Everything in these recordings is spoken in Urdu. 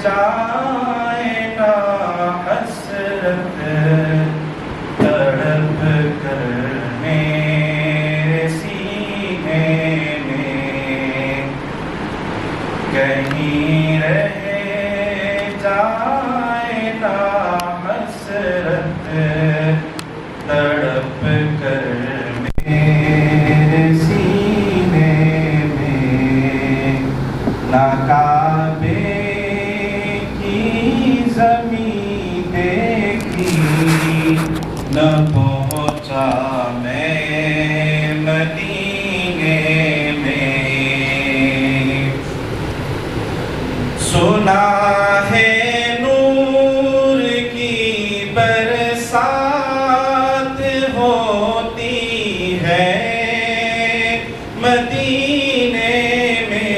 جائے نا حسرت تڑپ کر میرے سینے میں، کہیں رہ جائے نا حسرت تڑپ کر میرے سینے میں، نہ کعبے کی زمین دیکھی نہ پہنچا میں مدینے میں، سنا ہے نور کی برسات ہوتی ہے مدینے میں،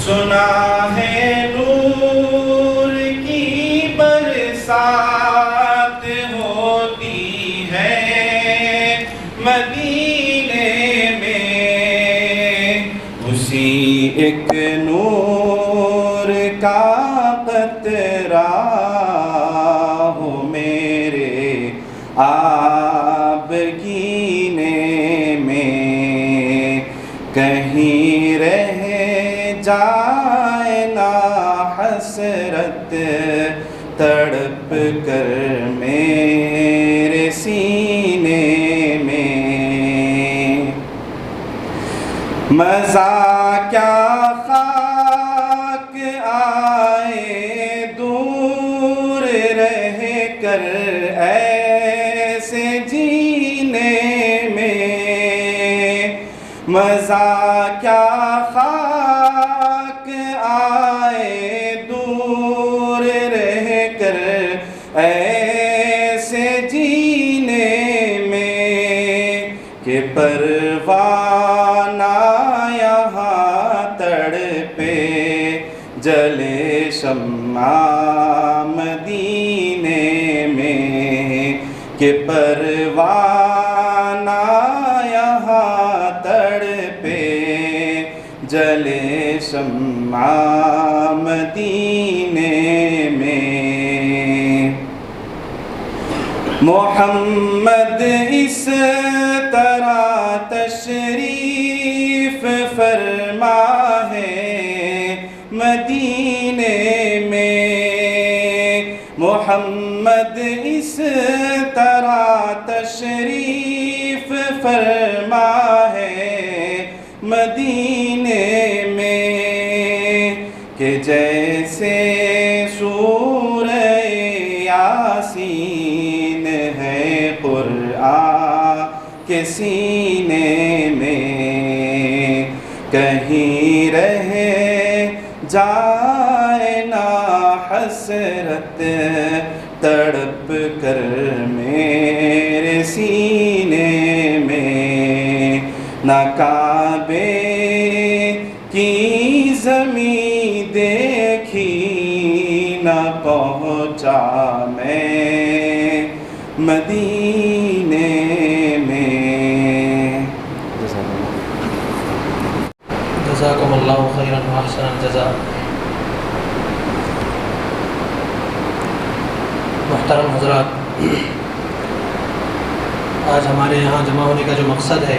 سنا ہے نور کی برسات ہوتی ہے مدینے میں، اسی ایک نور کا قطرہ ہو میرے آبگینے میں، کہیں رہ جائے نا حسرت تڑپ کر میرے سینے میں، مزہ کیا خاک آئے دور رہ کر ایسے جینے میں، مزہ کیا خاک آئے دور رہ کر ایسے جینے میں، کہ پروانہ یہاں تڑپے جلے شمع مدینے میں، کہ پروانہ یہاں تڑپے جلے شمع مدینے میں، محمد اس طرح تشریف فرما ہے مدینے میں، محمد اس طرح تشریف فرما ہے مدینے میں، کہ جیسے سورہ یاسین ہے قرآن کے سینے میں، کہیں رہ جائے نا حسرت تڑپ کر میرے سینے میں، نہ کعبے کی زمین دیکھی نہ پہنچا میں مدینے میں۔ جزاکم اللہ خیرا و احسن الجزاء۔ محترم حضرات، آج ہمارے یہاں جمع ہونے کا جو مقصد ہے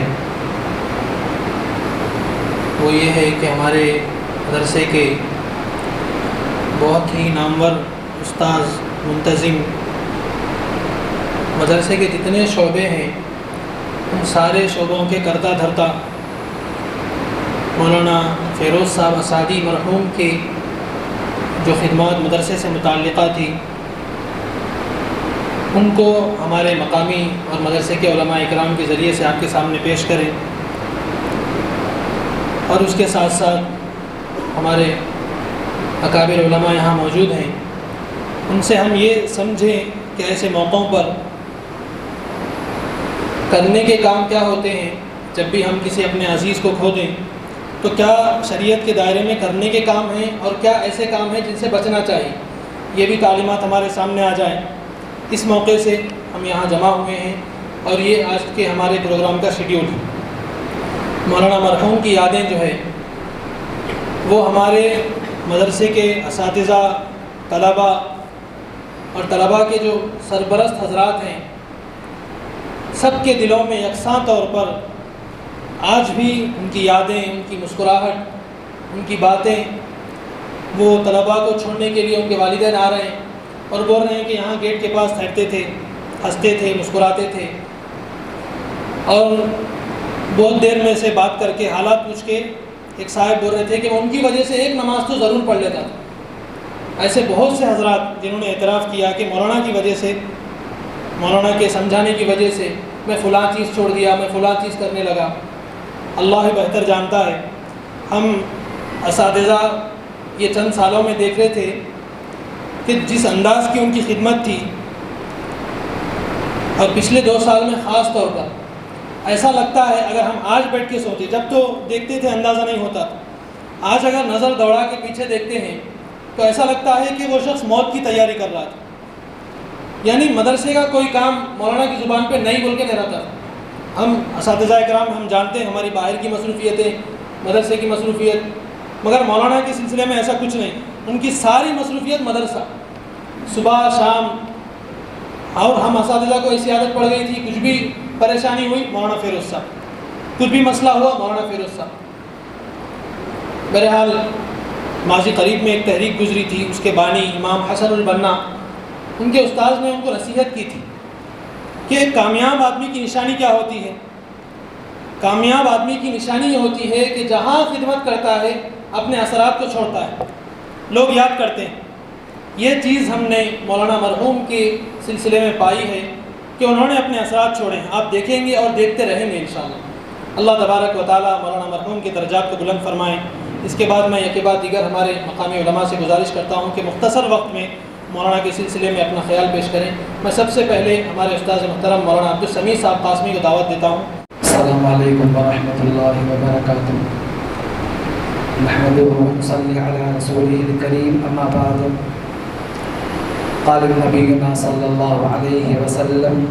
وہ یہ ہے کہ ہمارے مدرسے کے بہت ہی نامور استاذ منتظم، مدرسے کے جتنے شعبے ہیں ان سارے شعبوں کے کرتا دھرتا مولانا فیروز صاحب اسادی مرحوم کی جو خدمات مدرسے سے متعلقہ تھی ان کو ہمارے مقامی اور مدرسے کے علماء اکرام کے ذریعے سے آپ کے سامنے پیش کریں، اور اس کے ساتھ ساتھ ہمارے اکابر علماء یہاں موجود ہیں، ان سے ہم یہ سمجھیں کہ ایسے موقعوں پر کرنے کے کام کیا ہوتے ہیں۔ جب بھی ہم کسی اپنے عزیز کو کھو دیں تو کیا شریعت کے دائرے میں کرنے کے کام ہیں اور کیا ایسے کام ہیں جن سے بچنا چاہیے، یہ بھی تعلیمات ہمارے سامنے آ جائیں۔ اس موقع سے ہم یہاں جمع ہوئے ہیں اور یہ آج کے ہمارے پروگرام کا شیڈیول ہے۔ مولانا مرحوم کی یادیں جو ہے وہ ہمارے مدرسے کے اساتذہ، طلباء اور طلباء کے جو سرپرست حضرات ہیں، سب کے دلوں میں یکساں طور پر آج بھی ان کی یادیں، ان کی مسکراہٹ، ان کی باتیں، وہ طلباء کو چھوڑنے کے لیے ان کے والدین آ رہے ہیں اور بول رہے ہیں کہ یہاں گیٹ کے پاس ٹھہرتے تھے، ہنستے تھے، مسکراتے تھے، اور بہت دیر میں سے بات کر کے حالات پوچھ کے ایک صاحب بول رہے تھے کہ ان کی وجہ سے ایک نماز تو ضرور پڑھ لیتا تھا۔ ایسے بہت سے حضرات جنہوں نے اعتراف کیا کہ مولانا کی وجہ سے، مولانا کے سمجھانے کی وجہ سے میں فلاں چیز چھوڑ دیا، میں فلاں چیز کرنے لگا۔ اللہ ہی بہتر جانتا ہے۔ ہم اساتذہ یہ چند سالوں میں دیکھ رہے تھے کہ جس انداز کی ان کی خدمت تھی، اور پچھلے 2 سال میں خاص طور پر ایسا لگتا ہے اگر ہم آج بیٹھ کے سوچیں، جب تو دیکھتے تھے اندازہ نہیں ہوتا، آج اگر نظر دوڑا کے پیچھے دیکھتے ہیں تو ایسا لگتا ہے کہ وہ شخص موت کی تیاری کر رہا تھا۔ یعنی مدرسے کا کوئی کام مولانا کی زبان پہ نہیں بول کے نہیں رہتا۔ ہم اساتذہ کرام ہم جانتے ہیں ہماری باہر کی مصروفیتیں، مدرسے کی مصروفیت، مگر مولانا کے سلسلے میں ایسا کچھ نہیں۔ ان کی ساری مصروفیت مدرسہ، صبح شام، اور ہم اساتذہ کو ایسی عادت پڑ گئی تھی، کچھ بھی پریشانی ہوئی مولانا فیروز صاحب، کچھ بھی مسئلہ ہوا مولانا فیروز صاحب۔ بہرحال ماضی قریب میں ایک تحریک گزری تھی، اس کے بانی امام حسن البنا، ان کے استاذ نے ان کو نصیحت کی تھی کہ ایک کامیاب آدمی کی نشانی کیا ہوتی ہے؟ کامیاب آدمی کی نشانی یہ ہوتی ہے کہ جہاں خدمت کرتا ہے اپنے اثرات کو چھوڑتا ہے، لوگ یاد کرتے ہیں۔ یہ چیز ہم نے مولانا مرحوم کے سلسلے میں پائی ہے کہ انہوں نے اپنے اثرات چھوڑے ہیں، آپ دیکھیں گے اور دیکھتے رہیں گے انشاءاللہ۔ اللہ تبارک و تعالی مولانا مرحوم کے درجات کو بلند فرمائیں۔ اس کے بعد میں یہ کے بعد دیگر ہمارے مقامی علماء سے گزارش کرتا ہوں کہ مختصر وقت میں مولانا کے سلسلے میں اپنا خیال پیش کریں۔ میں سب سے پہلے ہمارے استاذ محترم مولانا عبدالسمیع صاحب قاسمی کو دعوت دیتا ہوں۔ السلام علیکم ورحمۃ اللہ وبرکاتہ۔ نحمده ونصلي على رسوله الكريم، اما بعد، قال نبینا صلی اللہ علیہ وسلم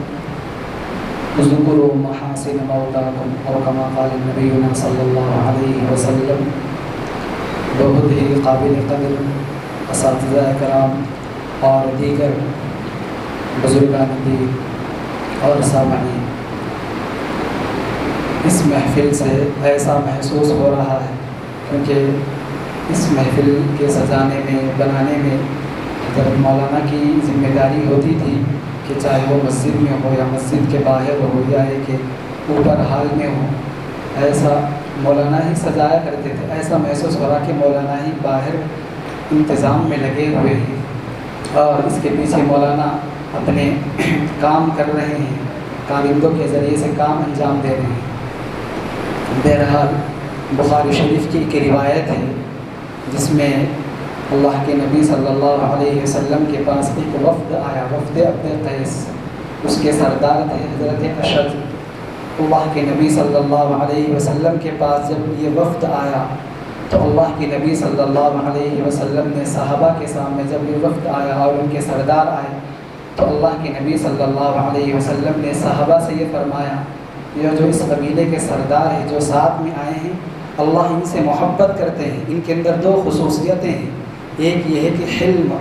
اذکروا محاسن موتاکم، اور کما قال نبینا صلی اللہ علیہ وسلم۔ بہت ہی قابل قدر اساتذہ کرام اور دیگر بزرگان دین اور سامعین، اس محفل سے ایسا محسوس ہو رہا ہے کیونکہ اس محفل کے سجانے میں، بنانے میں حضرت مولانا کی ذمہ داری ہوتی تھی کہ چاہے وہ مسجد میں ہو یا مسجد کے باہر ہو یا کہ اوپر ہال میں ہو، ایسا مولانا ہی سجایا کرتے تھے۔ ایسا محسوس ہو رہا کہ مولانا ہی باہر انتظام میں لگے ہوئے ہیں اور اس کے پیچھے مولانا اپنے کام کر رہے ہیں، کارندوں کے ذریعے سے کام انجام دے رہے ہیں۔ بہرحال بخاری شریف کی ایک روایت ہے جس میں اللہ کے نبی صلی اللہ علیہ وسلم کے پاس ایک وفد آیا، وفد عبد قیس، اس کے سردار تھے حضرت اشد۔ اللہ کے نبی صلی اللہ علیہ وسلم کے پاس جب یہ وفد آیا تو اللہ کے نبی صلی اللہ علیہ وسلم نے صحابہ کے سامنے، جب یہ وفد آیا اور ان کے سردار آئے تو اللہ کے نبی صلی اللہ علیہ وسلم نے صحابہ سے یہ فرمایا، یہ جو اس قبیلے کے سردار ہیں جو ساتھ میں آئے ہیں، اللہ ان سے محبت کرتے ہیں، ان کے اندر 2 خصوصیتیں ہیں۔ ایک یہ ہے کہ حلم،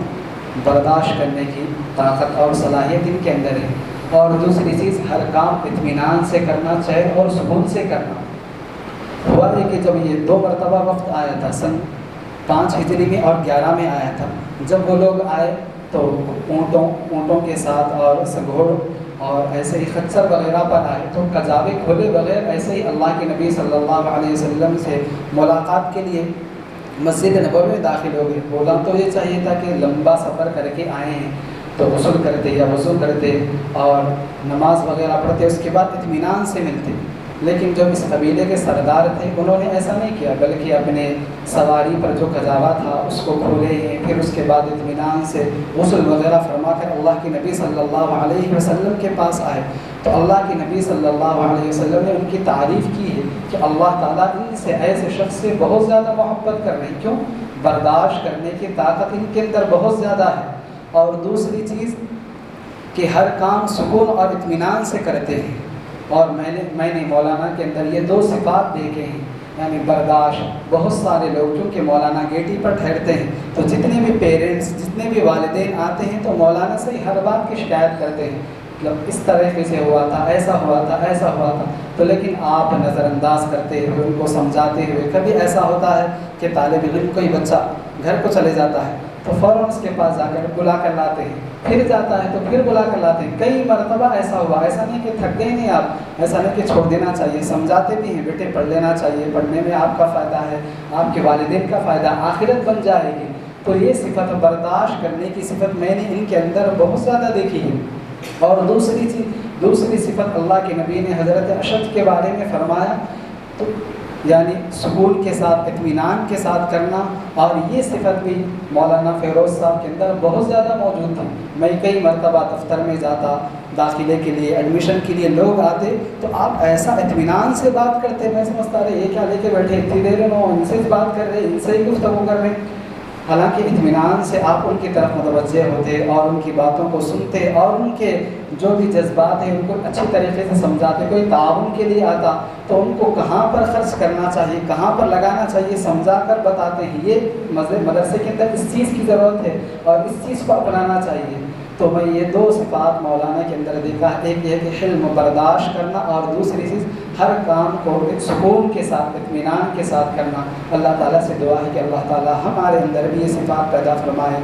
برداشت کرنے کی طاقت اور صلاحیت ان کے اندر ہے، اور دوسری چیز ہر کام اطمینان سے کرنا چاہے اور سکون سے کرنا۔ ہوا ہے کہ جب یہ 2 مرتبہ وفد آیا تھا، سن 5 ہجری میں اور 11 میں آیا تھا، جب وہ لوگ آئے تو اونٹوں کے ساتھ اور سگھوڑ اور ایسے ہی خچر وغیرہ پر آئے تو کجاوے کھولے بغیر ایسے ہی اللہ کے نبی صلی اللہ علیہ وسلم سے ملاقات کے لیے مسجد نبوی میں داخل ہو گئے۔ بولا تو یہ چاہیے تھا کہ لمبا سفر کر کے آئے ہیں تو غسل کرتے یا وضو کرتے اور نماز وغیرہ پڑھتے، اس کے بعد اطمینان سے ملتے، لیکن جو اس قبیلے کے سردار تھے انہوں نے ایسا نہیں کیا، بلکہ اپنے سواری پر جو کجاوا تھا اس کو کھولے ہیں، پھر اس کے بعد اطمینان سے غسل وغیرہ فرما کر اللہ کے نبی صلی اللہ علیہ وسلم کے پاس آئے تو اللہ کے نبی صلی اللہ علیہ وسلم نے ان کی تعریف کی ہے کہ اللہ تعالیٰ ان سے، ایسے شخص سے بہت زیادہ محبت کر رہے ہیں۔ کیوں؟ برداشت کرنے کی طاقت ان کے اندر بہت زیادہ ہے، اور دوسری چیز کہ ہر کام سکون اور اطمینان سے کرتے ہیں۔ اور میں نے مولانا کے اندر یہ 2 صفات دیکھے ہیں، یعنی برداشت. بہت سارے لوگ چونکہ مولانا گیٹی پر ٹھہرتے ہیں تو جتنے بھی پیرنٹس جتنے بھی والدین آتے ہیں تو مولانا سے ہر بات کی شکایت کرتے ہیں، مطلب اس طریقے سے ہوا تھا، ایسا ہوا تھا، ایسا ہوا تھا. تو لیکن آپ نظر انداز کرتے ہوئے ان کو سمجھاتے ہوئے، کبھی ایسا ہوتا ہے کہ طالب علم کوئی بچہ گھر کو چلے جاتا ہے تو فوراً اس کے پاس جا کر بلا کر لاتے ہیں، پھر جاتا ہے تو پھر بلا کر لاتے ہیں. کئی مرتبہ ایسا ہوا، ایسا نہیں کہ تھک گئے نہیں آپ، ایسا نہیں کہ چھوڑ دینا چاہیے، سمجھاتے بھی ہیں بیٹے پڑھ لینا چاہیے، پڑھنے میں آپ کا فائدہ ہے، آپ کے والدین کا فائدہ، آخرت بن جائے گی. تو یہ صفت برداشت کرنے کی صفت میں نے ان کے اندر بہت زیادہ دیکھی ہے. اور دوسری صفت اللہ کے نبی نے حضرت اشد کے بارے میں فرمایا تو یعنی سکون کے ساتھ اطمینان کے ساتھ کرنا. اور یہ صفت بھی مولانا فیروز صاحب کے اندر بہت زیادہ موجود تھی. میں کئی مرتبہ دفتر میں جاتا داخلے کے لیے، ایڈمیشن کے لیے، لوگ آتے تو آپ ایسا اطمینان سے بات کرتے، میں سمجھتا رہے یہ کیا لے کے بیٹھے، اتنی دیر میں ان سے بات کر رہے، ان سے ہی گفتگو کر رہے. حالانکہ اطمینان سے آپ ان کی طرف متوجہ ہوتے اور ان کی باتوں کو سنتے اور ان کے جو بھی جذبات ہیں ان کو اچھی طریقے سے سمجھاتے. کوئی تعاون کے لیے آتا تو ان کو کہاں پر خرچ کرنا چاہیے، کہاں پر لگانا چاہیے سمجھا کر بتاتے ہیں. یہ مدرسے کے اندر اس چیز کی ضرورت ہے اور اس چیز کو اپنانا چاہیے. تو میں یہ دو صفات مولانا کے اندر دیکھا، ایک یہ کہ حلم برداشت کرنا اور دوسری چیز ہر کام کو ایک سکون کے ساتھ اطمینان کے ساتھ کرنا. اللہ تعالیٰ سے دعا ہے کہ اللہ تعالیٰ ہمارے اندر بھی یہ صفات پیدا فرمائے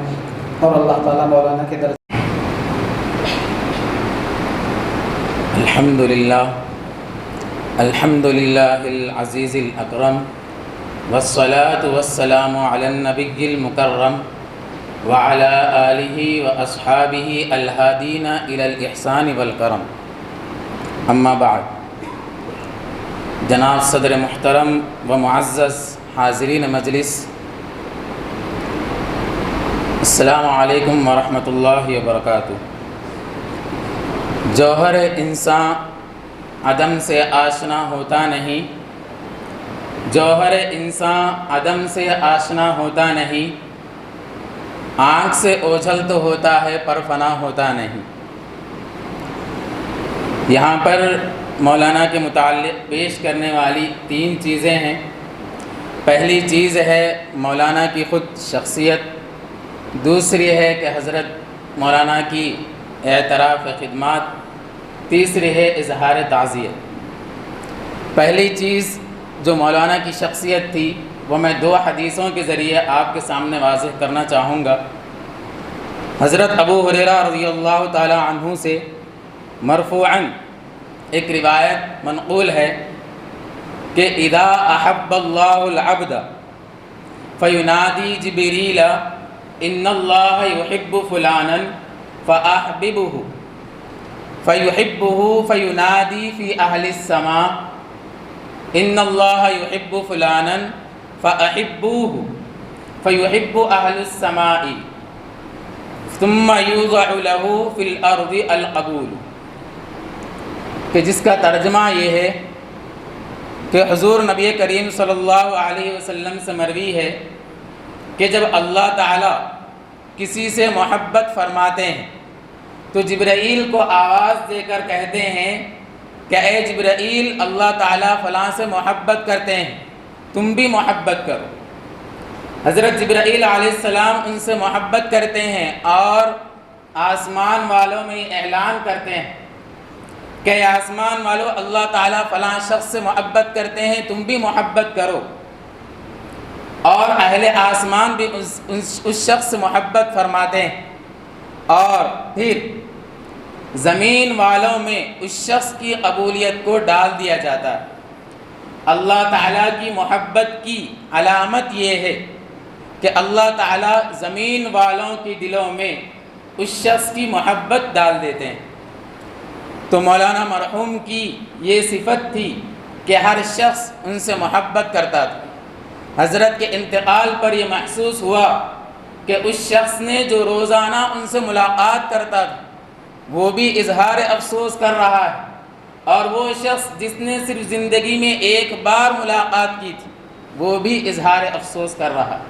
اور اللہ تعالیٰ مولانا کے درجے. الحمدللہ العزیز الاکرم والصلاة والسلام علی النبی المکرم وعلى آلہ واصحابہ الہادین الی الاحسان والکرم. اما بعد، جناب صدر محترم و معزز حاضرین مجلس، السلام علیکم ورحمۃ اللہ وبرکاتہ. جوہر انسان عدم سے آشنا ہوتا نہیں، جوہر انسان عدم سے آشنا ہوتا نہیں، آنکھ سے اوجھل تو ہوتا ہے پر فنا ہوتا نہیں. یہاں پر مولانا کے متعلق پیش کرنے والی 3 چیزیں ہیں. پہلی چیز ہے مولانا کی خود شخصیت، دوسری ہے کہ حضرت مولانا کی اعتراف خدمات، تیسری ہے اظہار تعزیت. پہلی چیز جو مولانا کی شخصیت تھی وہ میں 2 حدیثوں کے ذریعے آپ کے سامنے واضح کرنا چاہوں گا. حضرت ابو ہریرہ رضی اللہ تعالی عنہ سے مرفوعاً ایک روایت منقول ہے کہ اذا احب اللہ العبد فینادی جبریل ان اللہ یحب فلانا فاحببہ فیحبہ فینادی فی اہل السماء ان اللہ یحب فلانا فاحبوہ فیحب اہل السماء ثم یوضع له فی الارض القبول. کہ جس کا ترجمہ یہ ہے کہ حضور نبی کریم صلی اللہ علیہ وسلم سے مروی ہے کہ جب اللہ تعالیٰ کسی سے محبت فرماتے ہیں تو جبرائیل کو آواز دے کر کہتے ہیں کہ اے جبرائیل، اللہ تعالیٰ فلاں سے محبت کرتے ہیں، تم بھی محبت کرو. حضرت جبرائیل علیہ السلام ان سے محبت کرتے ہیں اور آسمان والوں میں اعلان کرتے ہیں کہ اے آسمان والوں، اللہ تعالیٰ فلاں شخص سے محبت کرتے ہیں، تم بھی محبت کرو. اور اہل آسمان بھی اس شخص سے محبت فرماتے ہیں. اور پھر زمین والوں میں اس شخص کی قبولیت کو ڈال دیا جاتا ہے. اللہ تعالیٰ کی محبت کی علامت یہ ہے کہ اللہ تعالیٰ زمین والوں کے دلوں میں اس شخص کی محبت ڈال دیتے ہیں. تو مولانا مرحوم کی یہ صفت تھی کہ ہر شخص ان سے محبت کرتا تھا. حضرت کے انتقال پر یہ محسوس ہوا کہ اس شخص نے جو روزانہ ان سے ملاقات کرتا تھا وہ بھی اظہار افسوس کر رہا ہے، اور وہ شخص جس نے صرف زندگی میں ایک بار ملاقات کی تھی وہ بھی اظہار افسوس کر رہا ہے.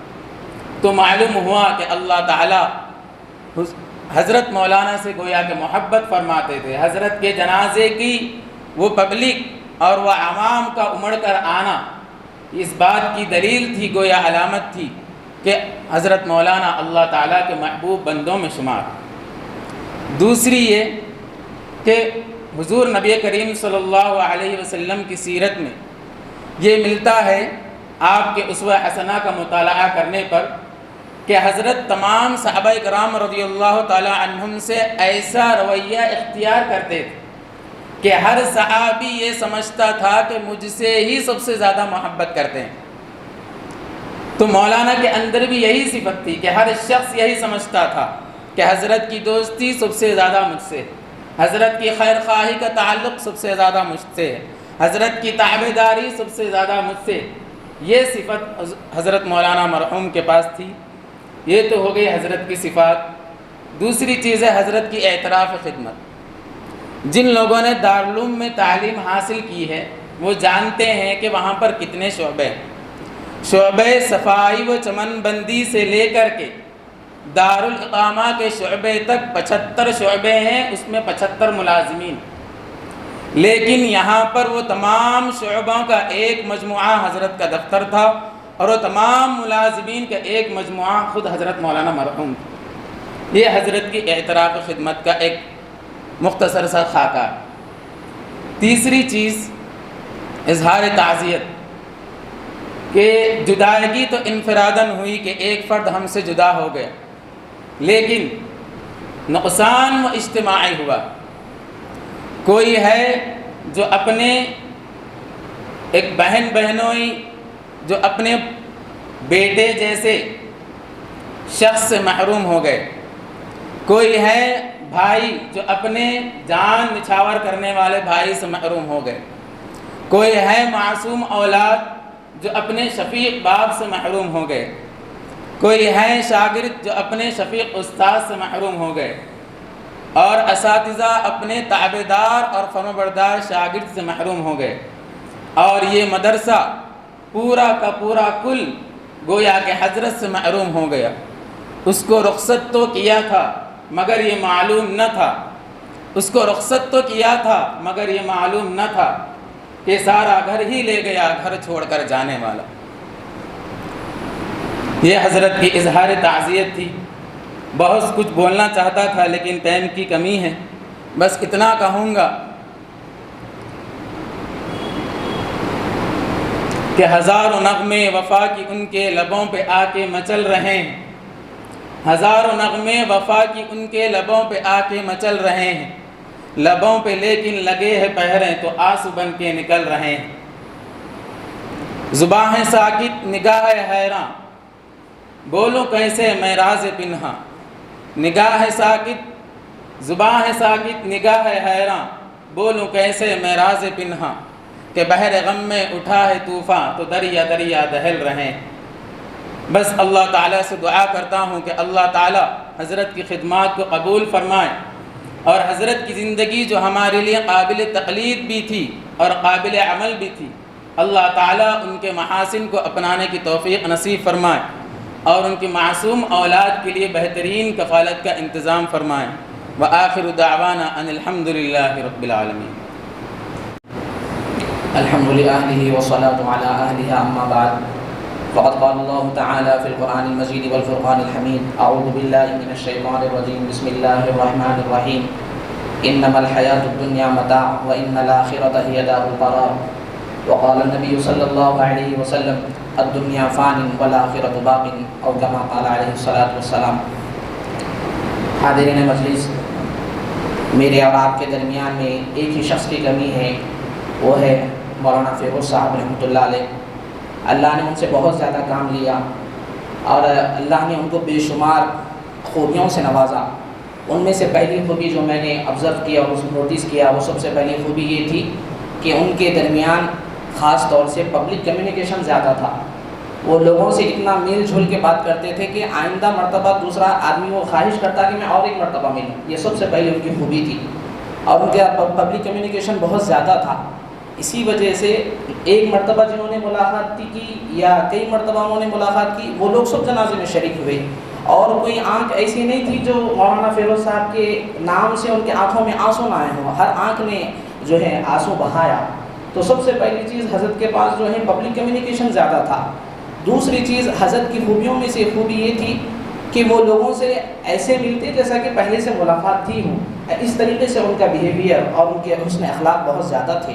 تو معلوم ہوا کہ اللہ تعالیٰ حضرت مولانا سے گویا کہ محبت فرماتے تھے. حضرت کے جنازے کی وہ پبلک اور وہ عوام کا امڑ کر آنا اس بات کی دلیل تھی، گویا علامت تھی کہ حضرت مولانا اللہ تعالیٰ کے محبوب بندوں میں شمار۔ دوسری یہ کہ حضور نبی کریم صلی اللہ علیہ وسلم کی سیرت میں یہ ملتا ہے آپ کے اسوہ حسنہ کا مطالعہ کرنے پر کہ حضرت تمام صحابہ کرام رضی اللہ تعالی عنہم سے ایسا رویہ اختیار کرتے تھے کہ ہر صحابی یہ سمجھتا تھا کہ مجھ سے ہی سب سے زیادہ محبت کرتے ہیں۔ تو مولانا کے اندر بھی یہی صفت تھی کہ ہر شخص یہی سمجھتا تھا کہ حضرت کی دوستی سب سے زیادہ مجھ سے، حضرت کی خیر خواہی کا تعلق سب سے زیادہ مجھ سے ہے، حضرت کی تابعداری سب سے زیادہ مجھ سے۔ یہ صفت حضرت مولانا مرحوم کے پاس تھی۔ یہ تو ہو گئی حضرت کی صفات۔ دوسری چیز ہے حضرت کی اعتراف خدمت۔ جن لوگوں نے دارالعلوم میں تعلیم حاصل کی ہے وہ جانتے ہیں کہ وہاں پر کتنے شعبے ہیں۔ شعبے صفائی و چمن بندی سے لے کر کے دارالاقامہ کے شعبے تک 75 شعبے ہیں، اس میں 75 ملازمین، لیکن یہاں پر وہ تمام شعبوں کا ایک مجموعہ حضرت کا دفتر تھا اور وہ تمام ملازمین کا ایک مجموعہ خود حضرت مولانا مرحوم تھا۔ یہ حضرت کی اعتراف خدمت کا ایک مختصر سا خاکہ۔ تیسری چیز اظہار تعزیت، کہ جدائیگی تو انفراداً ہوئی کہ ایک فرد ہم سے جدا ہو گیا، لیکن نقصان و اجتماعی ہوا۔ کوئی ہے جو اپنے ایک بہن بہنوئی جو اپنے بیٹے جیسے شخص سے محروم ہو گئے، کوئی ہے بھائی جو اپنے جان نچھاور کرنے والے بھائی سے محروم ہو گئے، کوئی ہے معصوم اولاد جو اپنے شفیق باپ سے محروم ہو گئے، کوئی ہے شاگرد جو اپنے شفیق استاد سے محروم ہو گئے، اور اساتذہ اپنے تابعدار اور فرمانبردار شاگرد سے محروم ہو گئے، اور یہ مدرسہ پورا کا پورا کل گویا کہ حضرت سے محروم ہو گیا۔ اس کو رخصت تو کیا تھا مگر یہ معلوم نہ تھا، اس کو رخصت تو کیا تھا مگر یہ معلوم نہ تھا کہ سارا گھر ہی لے گیا گھر چھوڑ کر جانے والا۔ یہ حضرت کی اظہار تعزیت تھی۔ بہت کچھ بولنا چاہتا تھا لیکن ٹائم کی کمی ہے، بس اتنا کہوں گا کہ ہزاروں نغمے وفا کی ان کے لبوں پہ آ کے مچل رہے ہیں، ہزاروں نغمے وفا کی ان کے لبوں پہ آ کے مچل رہے ہیں، لبوں پہ لیکن لگے ہیں پہریں تو آنسو بن کے نکل رہے ہیں۔ زباں ہے ساکت نگاہ ہے حیراں، بولوں کیسے میں راز پنہاں، نگاہ ہے ساکت زباں ہے ساکت نگاہ ہے حیراں، بولوں کیسے میں راز پنہاں، کہ بحر غم میں اٹھا ہے طوفان تو دریا دریا دہل رہے ہیں۔ بس اللہ تعالیٰ سے دعا کرتا ہوں کہ اللہ تعالیٰ حضرت کی خدمات کو قبول فرمائے، اور حضرت کی زندگی جو ہمارے لیے قابل تقلید بھی تھی اور قابل عمل بھی تھی، اللہ تعالیٰ ان کے محاسن کو اپنانے کی توفیق نصیب فرمائے اور ان کی معصوم اولاد کے لیے بہترین کفالت کا انتظام فرمائے۔ وآخر دعوانا ان الحمد للہ رب العالمین۔ الحمد لله والصلاة على أهلها أما بعد، فقد قال الله تعالى في القرآن المجيد والفرقان الحميد: أعوذ بالله من الشيطان الرجيم، بسم الله الرحمن الرحيم، إنما الحياة الدنيا متاع وإن الآخرة هي دار القرار، وقال النبي صلى الله عليه وسلم: الدنيا فان والآخرة باق، أو كما قال عليه الصلاة والسلام۔ حاضرین مجلس، میرے اور آپ کے درمیان میں ایک ہی شخص کی کمی ہے، وہ ہے مولانا فیروز صاحب رحمۃ اللہ علیہ۔ اللہ نے ان سے بہت زیادہ کام لیا اور اللہ نے ان کو بے شمار خوبیوں سے نوازا۔ ان میں سے پہلی خوبی جو میں نے آبزرو کیا اور نوٹس کیا، وہ سب سے پہلی خوبی یہ تھی کہ ان کے درمیان خاص طور سے پبلک کمیونیکیشن زیادہ تھا۔ وہ لوگوں سے اتنا مل جھل کے بات کرتے تھے کہ آئندہ مرتبہ دوسرا آدمی وہ خواہش کرتا کہ میں اور ایک مرتبہ ملوں۔ یہ سب سے پہلے ان کی خوبی تھی، اور ان کا پبلک کمیونیکیشن بہت زیادہ تھا۔ اسی وجہ سے ایک مرتبہ جنہوں نے ملاقات کی یا کئی مرتبہ انہوں نے ملاقات کی، وہ لوگ سب جنازے میں شریک ہوئے، اور کوئی آنکھ ایسی نہیں تھی جو مولانا فیروز صاحب کے نام سے ان کے آنکھوں میں آنسو نہ آئے ہوں۔ ہر آنکھ نے جو ہے آنسو بہایا۔ تو سب سے پہلی چیز حضرت کے پاس جو ہے پبلک کمیونیکیشن زیادہ تھا. دوسری چیز حضرت کی خوبیوں میں سے خوبی یہ تھی کہ وہ لوگوں سے ایسے ملتے جیسا کہ پہلے سے ملاقات تھی ہوں. اس طریقے سے ان کا بیہیویئر اور ان کے حسن اخلاق بہت زیادہ تھے.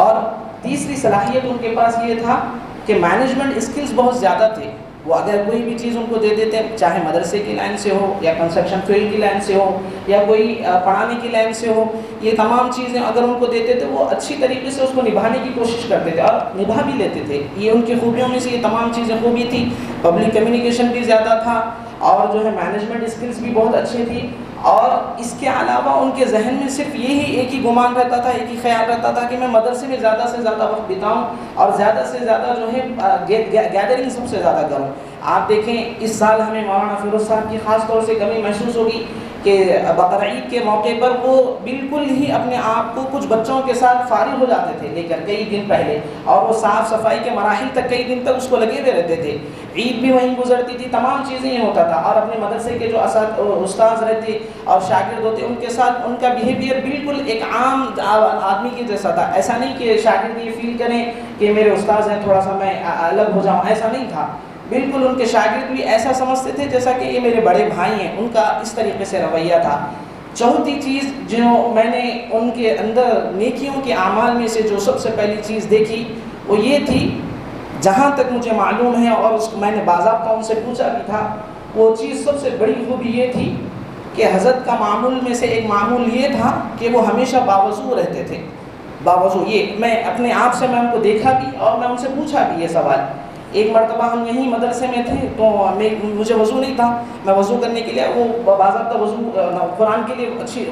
اور تیسری صلاحیت ان کے پاس یہ تھا کہ مینجمنٹ اسکلز بہت زیادہ تھے. وہ اگر کوئی بھی چیز ان کو دے دیتے, چاہے مدرسے کی لائن سے ہو یا کنسٹرکشن فیلڈ کی لائن سے ہو یا کوئی پڑھانے کی لائن سے ہو, یہ تمام چیزیں اگر ان کو دیتے تھے وہ اچھی طریقے سے اس کو نبھانے کی کوشش کرتے تھے اور نبھا بھی لیتے تھے. یہ ان کی خوبیوں میں سے یہ تمام چیزیں خوبی تھی. پبلک کمیونیکیشن بھی زیادہ تھا اور جو ہے مینجمنٹ اسکلز بھی بہت اچھی تھی. اور اس کے علاوہ ان کے ذہن میں صرف یہی ایک ہی گمان رہتا تھا, ایک ہی خیال رہتا تھا کہ میں مدرسے میں زیادہ سے زیادہ وقت بتاؤں اور زیادہ سے زیادہ جو ہے گیدرنگ سب سے زیادہ کروں. آپ دیکھیں اس سال ہمیں مولانا فیروز صاحب کی خاص طور سے کمی محسوس ہوگی کہ بقرعید کے موقع پر وہ بالکل ہی اپنے آپ کو کچھ بچوں کے ساتھ فارغ ہو جاتے تھے لے کر کئی دن پہلے, اور وہ صاف صفائی کے مراحل تک کئی دن تک اس کو لگے ہوئے رہتے تھے. عید بھی وہیں گزرتی تھی, تمام چیزیں یہ ہوتا تھا. اور اپنے مدرسے کے جو استاذ رہتے اور شاگرد ہوتے ان کے ساتھ ان کا بیہیویئر بالکل ایک عام آدمی کے جیسا تھا. ایسا نہیں کہ شاگرد یہ فیل کریں کہ میرے استاذ ہیں تھوڑا سا میں الگ ہو جاؤں, ایسا نہیں تھا. بالکل ان کے شاگرد بھی ایسا سمجھتے تھے جیسا کہ یہ میرے بڑے بھائی ہیں. ان کا اس طریقے سے رویہ تھا. چوتھی چیز جو میں نے ان کے اندر نیکیوں کے اعمال میں سے جو سب سے پہلی چیز دیکھی وہ یہ تھی, جہاں تک مجھے معلوم ہے اور اس کو میں نے باضابطہ ان سے پوچھا بھی تھا, وہ چیز سب سے بڑی خوبی یہ تھی کہ حضرت کا معمول میں سے ایک معمول یہ تھا کہ وہ ہمیشہ باوضو رہتے تھے. باوضو, یہ میں اپنے آپ سے میں ان کو دیکھا بھی اور میں ان سے پوچھا بھی یہ سوال. ایک مرتبہ ہم یہیں مدرسے میں تھے تو مجھے وضو نہیں تھا, میں وضو کرنے کے لیے وہ باضابطہ وضو قرآن کے لیے اچھی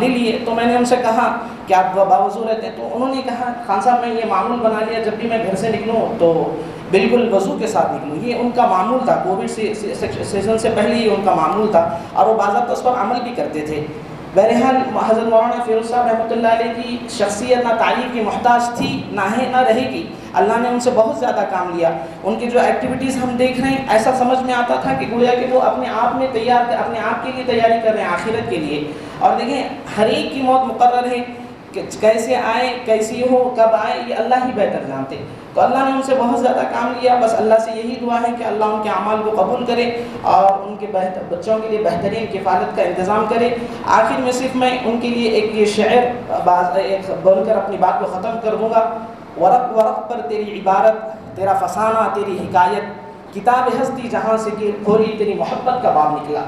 لے لیے. تو میں نے ان سے کہا کہ آپ باوضو رہتے ہیں, تو انہوں نے کہا خان صاحب میں یہ معمول بنا لیا جب بھی میں گھر سے نکلوں تو بالکل وضو کے ساتھ نکلوں. یہ ان کا معمول تھا, کووڈ سیزن سے پہلے ہی ان کا معمول تھا اور وہ باضابطہ اس پر عمل بھی کرتے تھے. بہرحال حضرت مولانا فیروز صاحب رحمۃ اللہ علیہ کی شخصیت نہ تعریف کی محتاج تھی نہ ہے نہ رہے گی. اللہ نے ان سے بہت زیادہ کام لیا. ان کی جو ایکٹیویٹیز ہم دیکھ رہے ہیں ایسا سمجھ میں آتا تھا کہ گویا کہ وہ اپنے آپ میں اپنے آپ کے لیے تیاری کر رہے ہیں آخرت کے لیے. اور دیکھیں ہر ایک کی موت مقرر ہے, کہ کیسے آئے کیسی ہو کب آئے یہ اللہ ہی بہتر جانتے. تو اللہ نے ان سے بہت زیادہ کام لیا. بس اللہ سے یہی دعا ہے کہ اللہ ان کے اعمال کو قبول کرے اور ان کے بچوں کے لیے بہترین کفالت کا انتظام کرے. آخر میں صرف میں ان کے لیے ایک یہ شعر ایک بول کر اپنی بات کو ختم کر دوں گا. ورق ورق پر تیری عبارت, تیرا فسانہ تیری حکایت, کتاب ہستی جہاں سے کہ کھولی تیری محبت کا باب نکلا.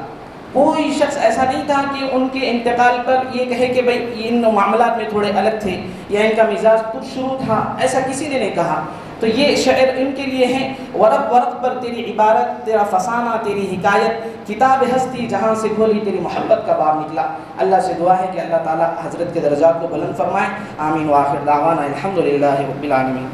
کوئی شخص ایسا نہیں تھا کہ ان کے انتقال پر یہ کہے کہ بھئی ان معاملات میں تھوڑے الگ تھے یا ان کا مزاج کچھ شروع تھا, ایسا کسی نے نہیں کہا. تو یہ شعر ان کے لیے ہیں, ورق ورق پر تیری عبارت, تیرا فسانہ تیری حکایت, کتاب ہستی جہاں سے کھولی تیری محبت کا باب نکلا. اللہ سے دعا ہے کہ اللہ تعالی حضرت کے درجات کو بلند فرمائے. آمین وآخر دعوانا الحمدللہ رب العالمین.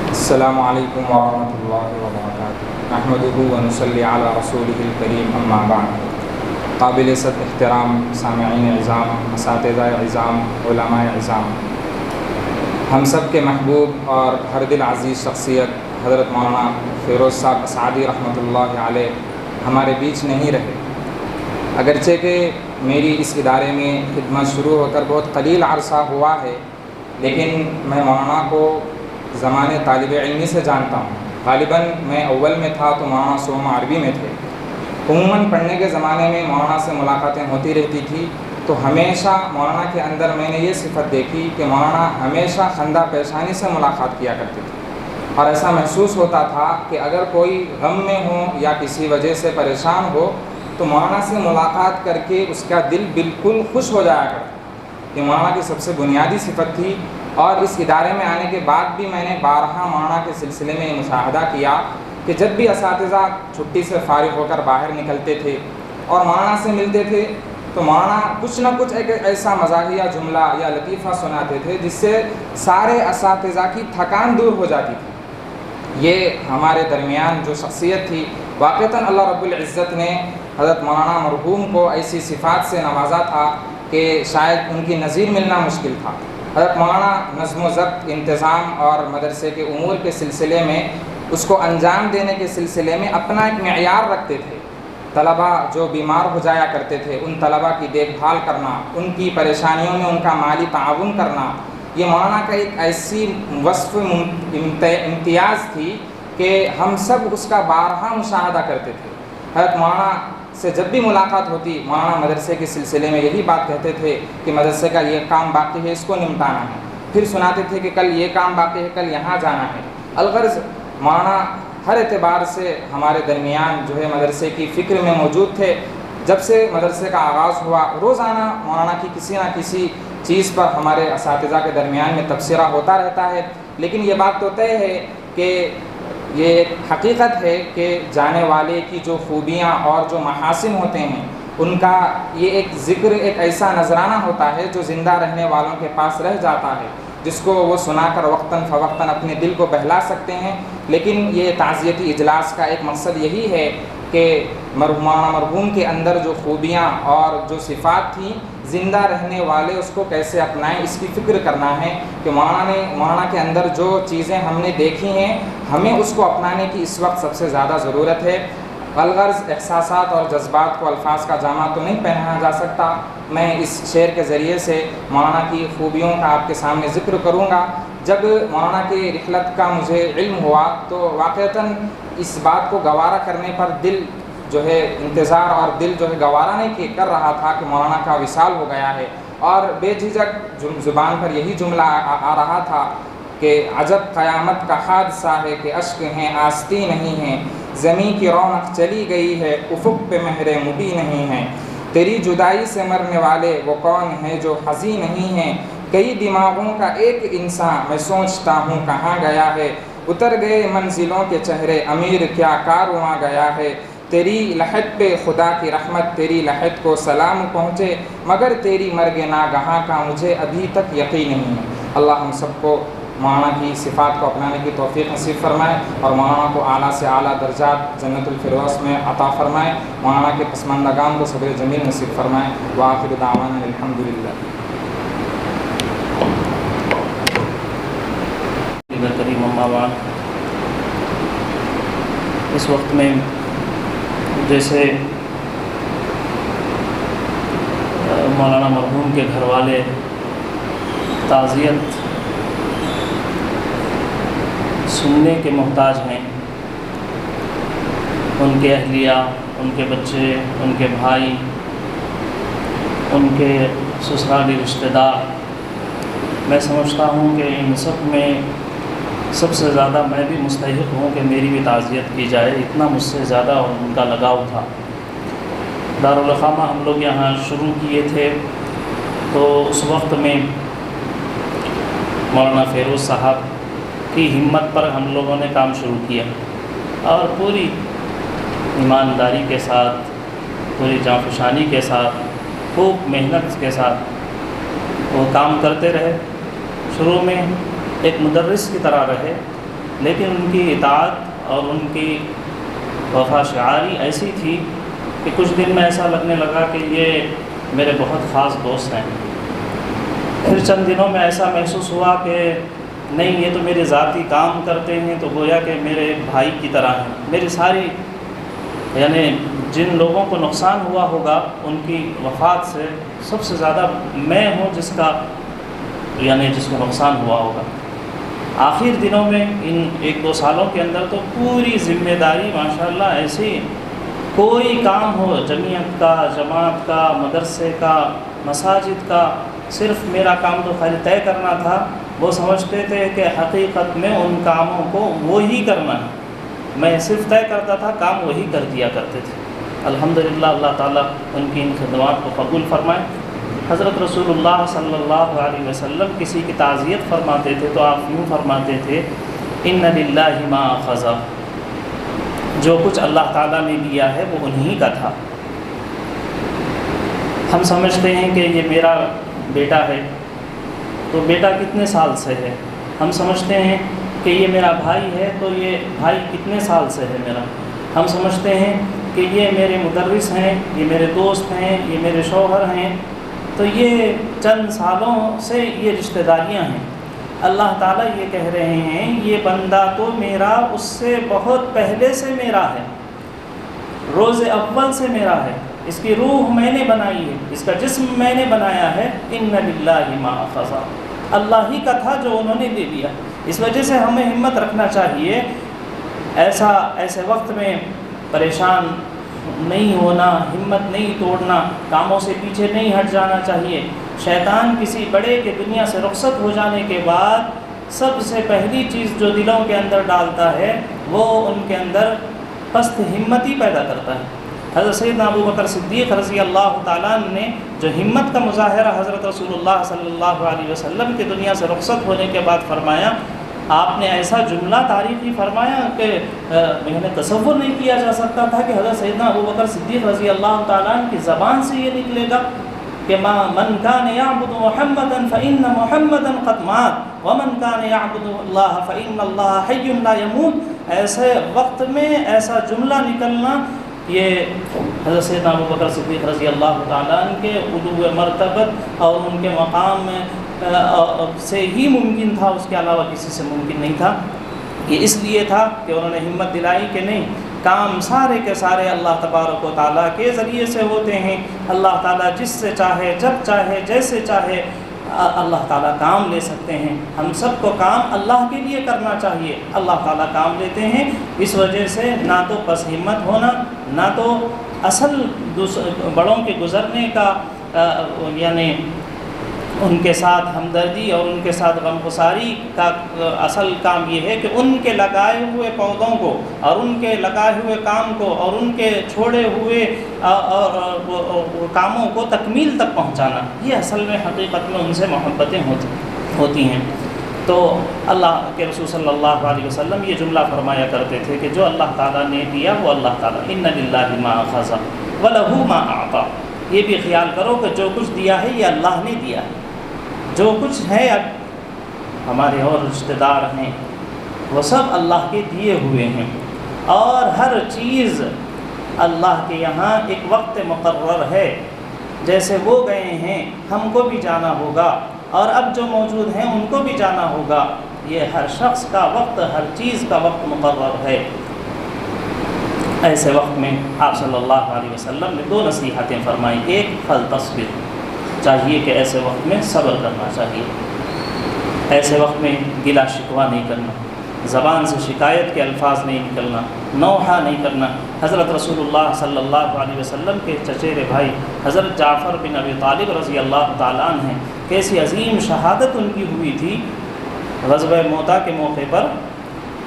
السلام علیکم ورحمۃ اللہ وبرکاتہ. نحمدہ ونصلی علی رسولہ الکریم, اما بعد. قابل صد احترام سامعین عظام, اساتذہ عظام, علماء عظام, ہم سب کے محبوب اور ہر دل عزیز شخصیت حضرت مولانا فیروز صاحب اسعدی رحمۃ اللہ علیہ ہمارے بیچ نہیں رہے. اگرچہ کہ میری اس ادارے میں خدمت شروع ہو کر بہت قلیل عرصہ ہوا ہے, لیکن میں مولانا کو زمانے طالب علمی سے جانتا ہوں. غالباً میں اول میں تھا تو مولانا سوما عربی میں تھے. عموماً پڑھنے کے زمانے میں مولانا سے ملاقاتیں ہوتی رہتی تھی, تو ہمیشہ مولانا کے اندر میں نے یہ صفت دیکھی کہ مولانا ہمیشہ خندہ پیشانی سے ملاقات کیا کرتے تھے. اور ایسا محسوس ہوتا تھا کہ اگر کوئی غم میں ہو یا کسی وجہ سے پریشان ہو تو مولانا سے ملاقات کر کے اس کا دل بالکل خوش ہو جایا کرتا. یہ مولانا کی سب سے بنیادی صفت تھی. اور اس ادارے میں آنے کے بعد بھی میں نے بارہا مولانا کے سلسلے میں مشاہدہ کیا کہ جب بھی اساتذہ چھٹی سے فارغ ہو کر باہر نکلتے تھے اور مولانا سے ملتے تھے تو مولانا کچھ نہ کچھ ایک ایسا مزاحیہ جملہ یا لطیفہ سناتے تھے جس سے سارے اساتذہ کی تھکان دور ہو جاتی تھی. یہ ہمارے درمیان جو شخصیت تھی, واقعتاً اللہ رب العزت نے حضرت مولانا مرحوم کو ایسی صفات سے نوازا تھا کہ شاید ان کی نظیر ملنا مشکل تھا. حضرت مولانا نظم و ضبط, انتظام اور مدرسے کے امور کے سلسلے میں اس کو انجام دینے کے سلسلے میں اپنا ایک معیار رکھتے تھے. طلباء جو بیمار ہو جایا کرتے تھے ان طلباء کی دیکھ بھال کرنا, ان کی پریشانیوں میں ان کا مالی تعاون کرنا, یہ مولانا کا ایک ایسی وصف امتیاز تھی کہ ہم سب اس کا بارہا مشاہدہ کرتے تھے۔ حضرت مولانا سے جب بھی ملاقات ہوتی، مولانا مدرسے کے سلسلے میں یہی بات کہتے تھے کہ مدرسے کا یہ کام باقی ہے، اس کو نمٹانا ہے، پھر سناتے تھے کہ کل یہ کام باقی ہے، کل یہاں جانا ہے۔ الغرض مولانا ہر اعتبار سے ہمارے درمیان جو ہے مدرسے کی فکر میں موجود تھے۔ جب سے مدرسے کا آغاز ہوا روزانہ مولانا کی کسی نہ کسی چیز پر ہمارے اساتذہ کے درمیان میں تبصرہ ہوتا رہتا ہے، لیکن یہ بات تو طے ہے کہ یہ ایک حقیقت ہے کہ جانے والے کی جو خوبیاں اور جو محاسن ہوتے ہیں ان کا یہ ایک ذکر ایک ایسا نذرانہ ہوتا ہے جو زندہ رہنے والوں کے پاس رہ جاتا ہے، جس کو وہ سنا کر وقتاً فوقتاً اپنے دل کو بہلا سکتے ہیں۔ لیکن یہ تعزیتی اجلاس کا ایک مقصد یہی ہے کہ مولانا مرحوم کے اندر جو خوبیاں اور جو صفات تھیں زندہ رہنے والے اس کو کیسے اپنائیں، اس کی فکر کرنا ہے کہ مولانا کے اندر جو چیزیں ہم نے دیکھی ہیں ہمیں اس کو اپنانے کی اس وقت سب سے زیادہ ضرورت ہے۔ الغرض احساسات اور جذبات کو الفاظ کا جامع تو نہیں پہنایا جا سکتا۔ میں اس شعر کے ذریعے سے مولانا کی خوبیوں کا آپ کے سامنے ذکر کروں گا۔ جب مولانا کی رحلت کا مجھے علم ہوا تو واقعتاً اس بات کو گوارا کرنے پر دل جو ہے انتظار اور دل جو ہے گوارا نہیں کر رہا تھا کہ مولانا کا وصال ہو گیا ہے، اور بے جھجک زبان پر یہی جملہ آ رہا تھا کہ عجب قیامت کا حادثہ ہے کہ اشک ہیں آستی نہیں ہیں، زمین کی رونق چلی گئی ہے افق پہ مہر مبی نہیں ہے، تیری جدائی سے مرنے والے وہ کون ہیں جو حزین نہیں ہیں، کئی دماغوں کا ایک انسان میں سوچتا ہوں کہاں گیا ہے، اتر گئے منزلوں کے چہرے امیر کیا کارواں گیا ہے، تیری لحد پہ خدا کی رحمت تیری لحد کو سلام پہنچے، مگر تیری مرگ ناگہاں کا مجھے ابھی تک یقین نہیں ہے۔ اللہ ہم سب کو مولانا کی صفات کو اپنانے کی توفیق نصیب فرمائے اور مولانا کو اعلیٰ سے اعلیٰ درجات جنت الفردوس میں عطا فرمائے، مولانا کے پسماندگان کو صبر جمیل نصیب فرمائے۔ وآخر دعوانا الحمدللہ۔ کریم اما بعد، اس وقت میں جیسے مولانا مرحوم کے گھر والے تعزیت سننے کے محتاج ہیں، ان کے اہلیہ، ان کے بچے، ان کے بھائی، ان کے سسرالی رشتہ دار، میں سمجھتا ہوں کہ ان سب میں سب سے زیادہ میں بھی مستحق ہوں کہ میری بھی تعزیت کی جائے، اتنا مجھ سے زیادہ ان کا لگاؤ تھا۔ دارالاقامہ ہم لوگ یہاں شروع کیے تھے تو اس وقت میں مولانا فیروز صاحب کی ہمت پر ہم لوگوں نے کام شروع کیا اور پوری ایمانداری کے ساتھ، پوری جانفشانی کے ساتھ، خوب محنت کے ساتھ وہ کام کرتے رہے۔ شروع میں ایک مدرس کی طرح رہے، لیکن ان کی اطاعت اور ان کی وفا شعاری ایسی تھی کہ کچھ دن میں ایسا لگنے لگا کہ یہ میرے بہت خاص دوست ہیں۔ پھر چند دنوں میں ایسا محسوس ہوا کہ نہیں، یہ تو میرے ذاتی کام کرتے ہیں تو گویا کہ میرے بھائی کی طرح ہیں۔ میری ساری یعنی جن لوگوں کو نقصان ہوا ہوگا ان کی وفات سے سب سے زیادہ میں ہوں جس کو نقصان ہوا ہوگا۔ آخر دنوں میں ان 1-2 سالوں کے اندر تو پوری ذمہ داری ماشاءاللہ ایسی، کوئی کام ہو جمعیت کا، جماعت کا، مدرسے کا، مساجد کا، صرف میرا کام تو خالی طے کرنا تھا۔ وہ سمجھتے تھے کہ حقیقت میں ان کاموں کو وہی کرنا ہے، میں صرف طے کرتا تھا، کام وہی کر دیا کرتے تھے۔ الحمدللہ اللہ تعالیٰ ان کی ان خدمات کو قبول فرمائے۔ حضرت رسول اللہ صلی اللہ علیہ وسلم کسی کی تعزیت فرماتے تھے تو آپ یوں فرماتے تھے، ان للہ ما اخذ، جو کچھ اللہ تعالیٰ نے دیا ہے وہ انہی کا تھا۔ ہم سمجھتے ہیں کہ یہ میرا بیٹا ہے تو بیٹا کتنے سال سے ہے، ہم سمجھتے ہیں کہ یہ میرا بھائی ہے تو یہ بھائی کتنے سال سے ہے میرا، ہم سمجھتے ہیں کہ یہ میرے مدرس ہیں، یہ میرے دوست ہیں، یہ میرے شوہر ہیں، تو یہ چند سالوں سے یہ رشتہ داریاں ہیں۔ اللہ تعالیٰ یہ کہہ رہے ہیں یہ بندہ تو میرا اس سے بہت پہلے سے میرا ہے، روز اول سے میرا ہے، اس کی روح میں نے بنائی ہے، اس کا جسم میں نے بنایا ہے۔ ان للہ ما اخذ، اللہ ہی کا تھا جو انہوں نے لے لیا۔ اس وجہ سے ہمیں ہمت رکھنا چاہیے، ایسے وقت میں پریشان نہیں ہونا، ہمت نہیں توڑنا، کاموں سے پیچھے نہیں ہٹ جانا چاہیے۔ شیطان کسی بڑے کے دنیا سے رخصت ہو جانے کے بعد سب سے پہلی چیز جو دلوں کے اندر ڈالتا ہے وہ ان کے اندر پست ہمت ہی پیدا کرتا ہے۔ حضرت سیدنا ابو بکر صدیق رضی اللہ تعالیٰ عنہ نے جو ہمت کا مظاہرہ حضرت رسول اللہ صلی اللہ علیہ وسلم کی دنیا سے رخصت ہونے کے بعد فرمایا، آپ نے ایسا جملہ تاریخی فرمایا کہ میں نے تصور نہیں کیا جا سکتا تھا کہ حضرت سیدنا ابو بکر صدیق رضی اللہ تعالیٰ عنہ کی زبان سے یہ نکلے گا کہ من کان یعبد محمدا فإن محمدا قد مات ومن کان یعبد اللہ فإن اللہ حی لا یموت۔ ایسے وقت میں ایسا جملہ نکلنا یہ حضرت سیدنا ابو بکر صدیق رضی اللہ تعالیٰ عنہ کے علو مرتبت اور ان کے مقام میں سے ہی ممکن تھا، اس کے علاوہ کسی سے ممکن نہیں تھا۔ یہ اس لیے تھا کہ انہوں نے ہمت دلائی کہ نہیں، کام سارے کے سارے اللہ تبارک و تعالیٰ کے ذریعے سے ہوتے ہیں۔ اللہ تعالیٰ جس سے چاہے، جب چاہے، جیسے چاہے اللہ تعالیٰ کام لے سکتے ہیں۔ ہم سب کو کام اللہ کے لیے کرنا چاہیے، اللہ تعالیٰ کام لیتے ہیں۔ اس وجہ سے نہ تو پس ہمت ہونا، نہ تو اصل بڑوں کے گزرنے کا یعنی ان کے ساتھ ہمدردی اور ان کے ساتھ غمگساری کا اصل کام یہ ہے کہ ان کے لگائے ہوئے پودوں کو اور ان کے لگائے ہوئے کام کو اور ان کے چھوڑے ہوئے کاموں کو تکمیل تک پہنچانا، یہ اصل میں حقیقت میں ان سے محبتیں ہوتی ہیں۔ تو اللہ کے رسول صلی اللہ علیہ وسلم یہ جملہ فرمایا کرتے تھے کہ جو اللہ تعالیٰ نے دیا وہ اللہ تعالیٰ، ان للہ ما اخذ ولہ ما اعطی، یہ بھی خیال کرو کہ جو کچھ دیا ہے یہ اللہ نے دیا ہے۔ جو کچھ ہے اب ہمارے اور رشتہ دار ہیں وہ سب اللہ کے دیے ہوئے ہیں، اور ہر چیز اللہ کے یہاں ایک وقت مقرر ہے۔ جیسے وہ گئے ہیں ہم کو بھی جانا ہوگا، اور اب جو موجود ہیں ان کو بھی جانا ہوگا۔ یہ ہر شخص کا وقت، ہر چیز کا وقت مقرر ہے۔ ایسے وقت میں آپ صلی اللہ علیہ وسلم نے 2 نصیحتیں فرمائیں۔ ایک، فلتصبر، چاہیے کہ ایسے وقت میں صبر کرنا چاہیے، ایسے وقت میں گلا شکوہ نہیں کرنا، زبان سے شکایت کے الفاظ نہیں نکلنا، نوحہ نہیں کرنا۔ حضرت رسول اللہ صلی اللہ علیہ وسلم کے چچیرے بھائی حضرت جعفر بن ابی طالب رضی اللہ تعالیٰ عنہ ہیں، کیسی عظیم شہادت ان کی ہوئی تھی۔ غزوہ موتا کے موقع پر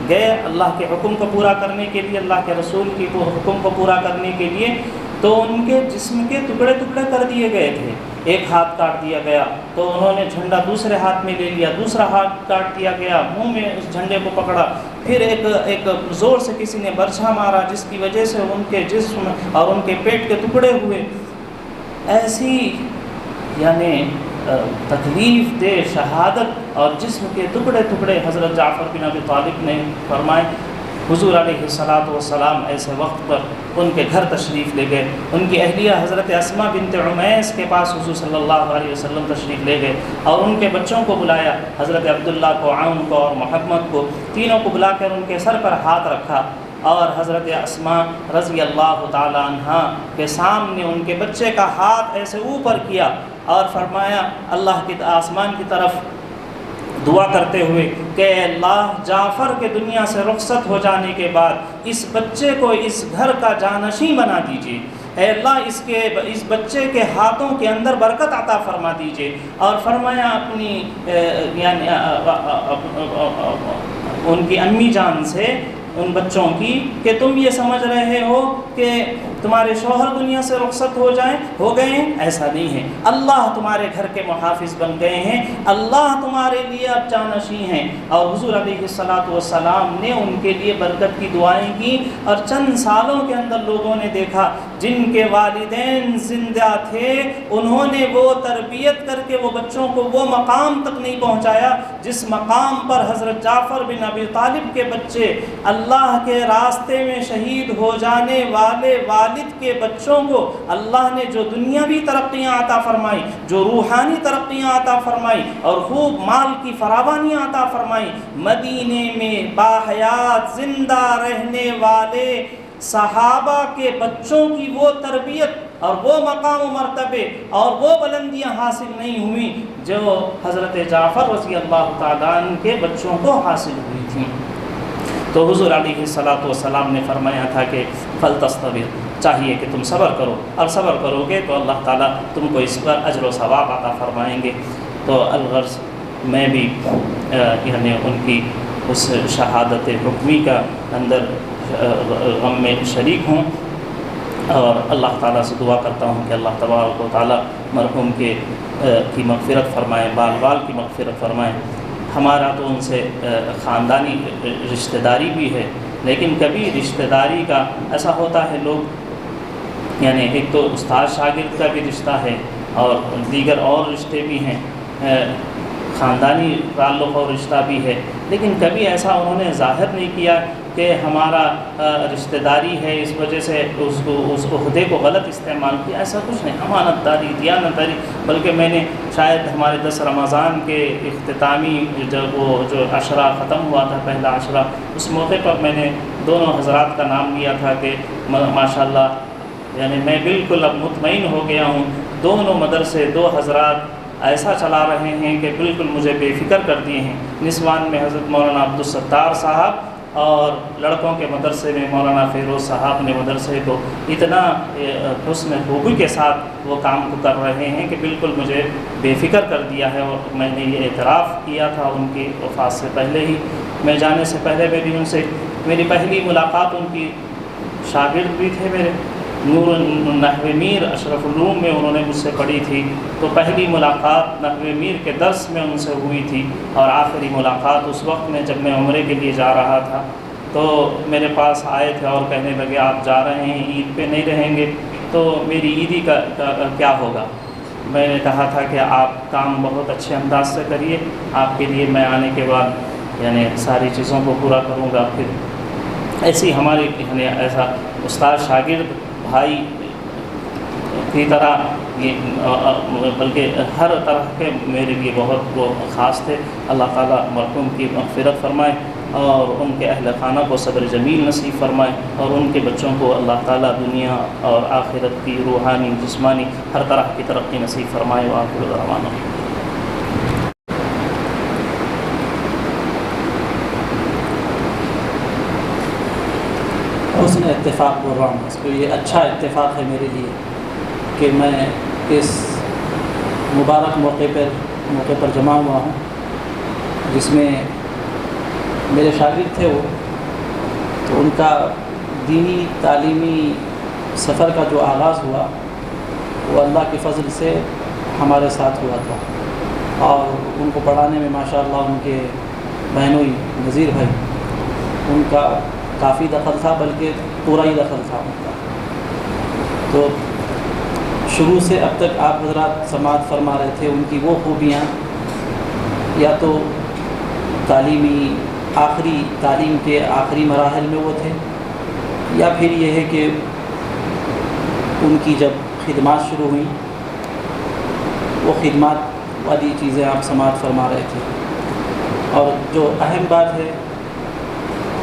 گئے اللہ کے حکم کو پورا کرنے کے لیے، اللہ کے رسول کی حکم کو پورا کرنے کے لیے، تو ان کے جسم کے ٹکڑے ٹکڑے کر دیے گئے تھے۔ ایک ہاتھ کاٹ دیا گیا تو انہوں نے جھنڈا دوسرے ہاتھ میں لے لیا، دوسرا ہاتھ کاٹ دیا گیا، منہ میں اس جھنڈے کو پکڑا، پھر ایک زور سے کسی نے برچھا مارا جس کی وجہ سے ان کے جسم اور ان کے پیٹ کے ٹکڑے ہوئے۔ ایسی یعنی تکلیف دہ شہادت اور جسم کے ٹکڑے ٹکڑے حضرت جعفر بن ابی طالب نے فرمائے۔ حضور علیہ الصلاۃ والسلام ایسے وقت پر ان کے گھر تشریف لے گئے، ان کی اہلیہ حضرت اسماء بنت عمیس کے پاس حضور صلی اللہ علیہ وسلم تشریف لے گئے، اور ان کے بچوں کو بلایا، حضرت عبداللہ کو، عون کو اور محمد کو، تینوں کو بلا کر ان کے سر پر ہاتھ رکھا، اور حضرت اسماء رضی اللہ تعالی عنہا کے سامنے ان کے بچے کا ہاتھ ایسے اوپر کیا اور فرمایا اللہ کی آسمان کی طرف دعا کرتے ہوئے کہ اے اللہ، جعفر کے دنیا سے رخصت ہو جانے کے بعد اس بچے کو اس گھر کا جانشین بنا دیجیے، اے اللہ اس بچے کے ہاتھوں کے اندر برکت عطا فرما دیجیے۔ اور فرمایا اپنی یعنی ان کی امی جان سے، ان بچوں کی، کہ تم یہ سمجھ رہے ہو کہ تمہارے شوہر دنیا سے رخصت ہو گئے ہیں؟ ایسا نہیں ہے، اللہ تمہارے گھر کے محافظ بن گئے ہیں، اللہ تمہارے لیے اب جانشین ہیں۔ اور حضور علیہ الصلاۃ والسلام نے ان کے لیے برکت کی دعائیں کی، اور چند سالوں کے اندر لوگوں نے دیکھا جن کے والدین زندہ تھے انہوں نے وہ تربیت کر کے وہ بچوں کو وہ مقام تک نہیں پہنچایا جس مقام پر حضرت جعفر بن ابی طالب کے بچے اللہ کے راستے میں شہید ہو جانے والے والد کے بچوں کو اللہ نے جو دنیاوی ترقیاں عطا فرمائی، جو روحانی ترقیاں عطا فرمائی اور خوب مال کی فراوانیاں عطا فرمائی، مدینے میں باحیات زندہ رہنے والے صحابہ کے بچوں کی وہ تربیت اور وہ مقام و مرتبے اور وہ بلندیاں حاصل نہیں ہوئیں جو حضرت جعفر رضی اللہ تعالیٰ عنہ کے بچوں کو حاصل ہوئی تھیں۔ تو حضور علیہ الصلوۃ والسلام نے فرمایا تھا کہ فلتصطبر، چاہیے کہ تم صبر کرو، اور صبر کرو گے تو اللہ تعالیٰ تم کو اس پر اجر و ثواب عطا فرمائیں گے۔ تو الغرض میں بھی یعنی ان کی اس شہادت حکمی کا اندر غم میں شریک ہوں، اور اللہ تعالیٰ سے دعا کرتا ہوں کہ اللہ تبارک و تعالیٰ مرحوم کی مغفرت فرمائے، بال بال کی مغفرت فرمائے۔ ہمارا تو ان سے خاندانی رشتہ داری بھی ہے، لیکن کبھی رشتہ داری کا ایسا ہوتا ہے لوگ یعنی ایک تو استاد شاگرد کا بھی رشتہ ہے اور دیگر اور رشتے بھی ہیں، خاندانی تعلق اور رشتہ بھی ہے، لیکن کبھی ایسا انہوں نے ظاہر نہیں کیا کہ ہمارا رشتہ داری ہے اس وجہ سے اس عہدے کو غلط استعمال کیا، ایسا کچھ نہیں۔ امانت داری، دیانت داری، بلکہ میں نے شاید ہمارے 10 رمضان کے اختتامی جب وہ جو عشرہ ختم ہوا تھا، پہلا عشرہ، اس موقع پر میں نے دونوں حضرات کا نام لیا تھا کہ ماشاءاللہ یعنی میں بالکل اب مطمئن ہو گیا ہوں، دونوں مدرسے 2 حضرات ایسا چلا رہے ہیں کہ بالکل مجھے بے فکر کر دیے ہیں۔ نسوان میں حضرت مولانا عبدالستار صاحب اور لڑکوں کے مدرسے میں مولانا فیروز صاحب نے مدرسے کو اتنا حسن خوبی کے ساتھ وہ کام کو کر رہے ہیں کہ بالکل مجھے بے فکر کر دیا ہے، اور میں نے یہ اعتراف کیا تھا ان کی وفات سے پہلے ہی، میں جانے سے پہلے میں بھی ان سے میری پہلی ملاقات ان کی شاگرد بھی تھے میرے، نور نحو میر اشرف العلوم میں انہوں نے مجھ سے پڑھی تھی، تو پہلی ملاقات نحو میر کے درس میں ان سے ہوئی تھی، اور آخری ملاقات اس وقت میں جب میں عمرے کے لیے جا رہا تھا تو میرے پاس آئے تھے اور کہنے لگے آپ جا رہے ہیں عید پہ نہیں رہیں گے تو میری عیدی کا کیا ہوگا؟ میں نے کہا تھا کہ آپ کام بہت اچھے انداز سے کریے، آپ کے لیے میں آنے کے بعد یعنی ساری چیزوں کو پورا کروں گا۔ پھر ایسی ہماری یعنی ایسا استاد شاگرد بھائی کی طرح بلکہ ہر طرح کے میرے لیے بہت وہ خاص تھے۔ اللہ تعالیٰ مرحوم کی مغفرت فرمائے اور ان کے اہل خانہ کو صبر جمیل نصیب فرمائے، اور ان کے بچوں کو اللہ تعالیٰ دنیا اور آخرت کی روحانی جسمانی ہر طرح کی ترقی نصیب فرمائے۔ وآخر دعوانا حسن اتفاق بول رہا ہوں، اس کو یہ اچھا اتفاق ہے میرے لیے کہ میں اس مبارک موقع پر جمع ہوا ہوں، جس میں میرے شاگرد تھے وہ، تو ان کا دینی تعلیمی سفر کا جو آغاز ہوا وہ اللہ کے فضل سے ہمارے ساتھ ہوا تھا، اور ان کو پڑھانے میں ماشاءاللہ ان کے بہنوئی نذیر بھائی ان کا کافی دخل تھا، بلکہ پورا ہی دخل تھا ان کا۔ تو شروع سے اب تک آپ حضرات سماعت فرما رہے تھے، ان کی وہ خوبیاں یا تو تعلیم کے آخری مراحل میں وہ تھے، یا پھر یہ ہے کہ ان کی جب خدمات شروع ہوئیں وہ خدمات والی چیزیں آپ سماعت فرما رہے تھے۔ اور جو اہم بات ہے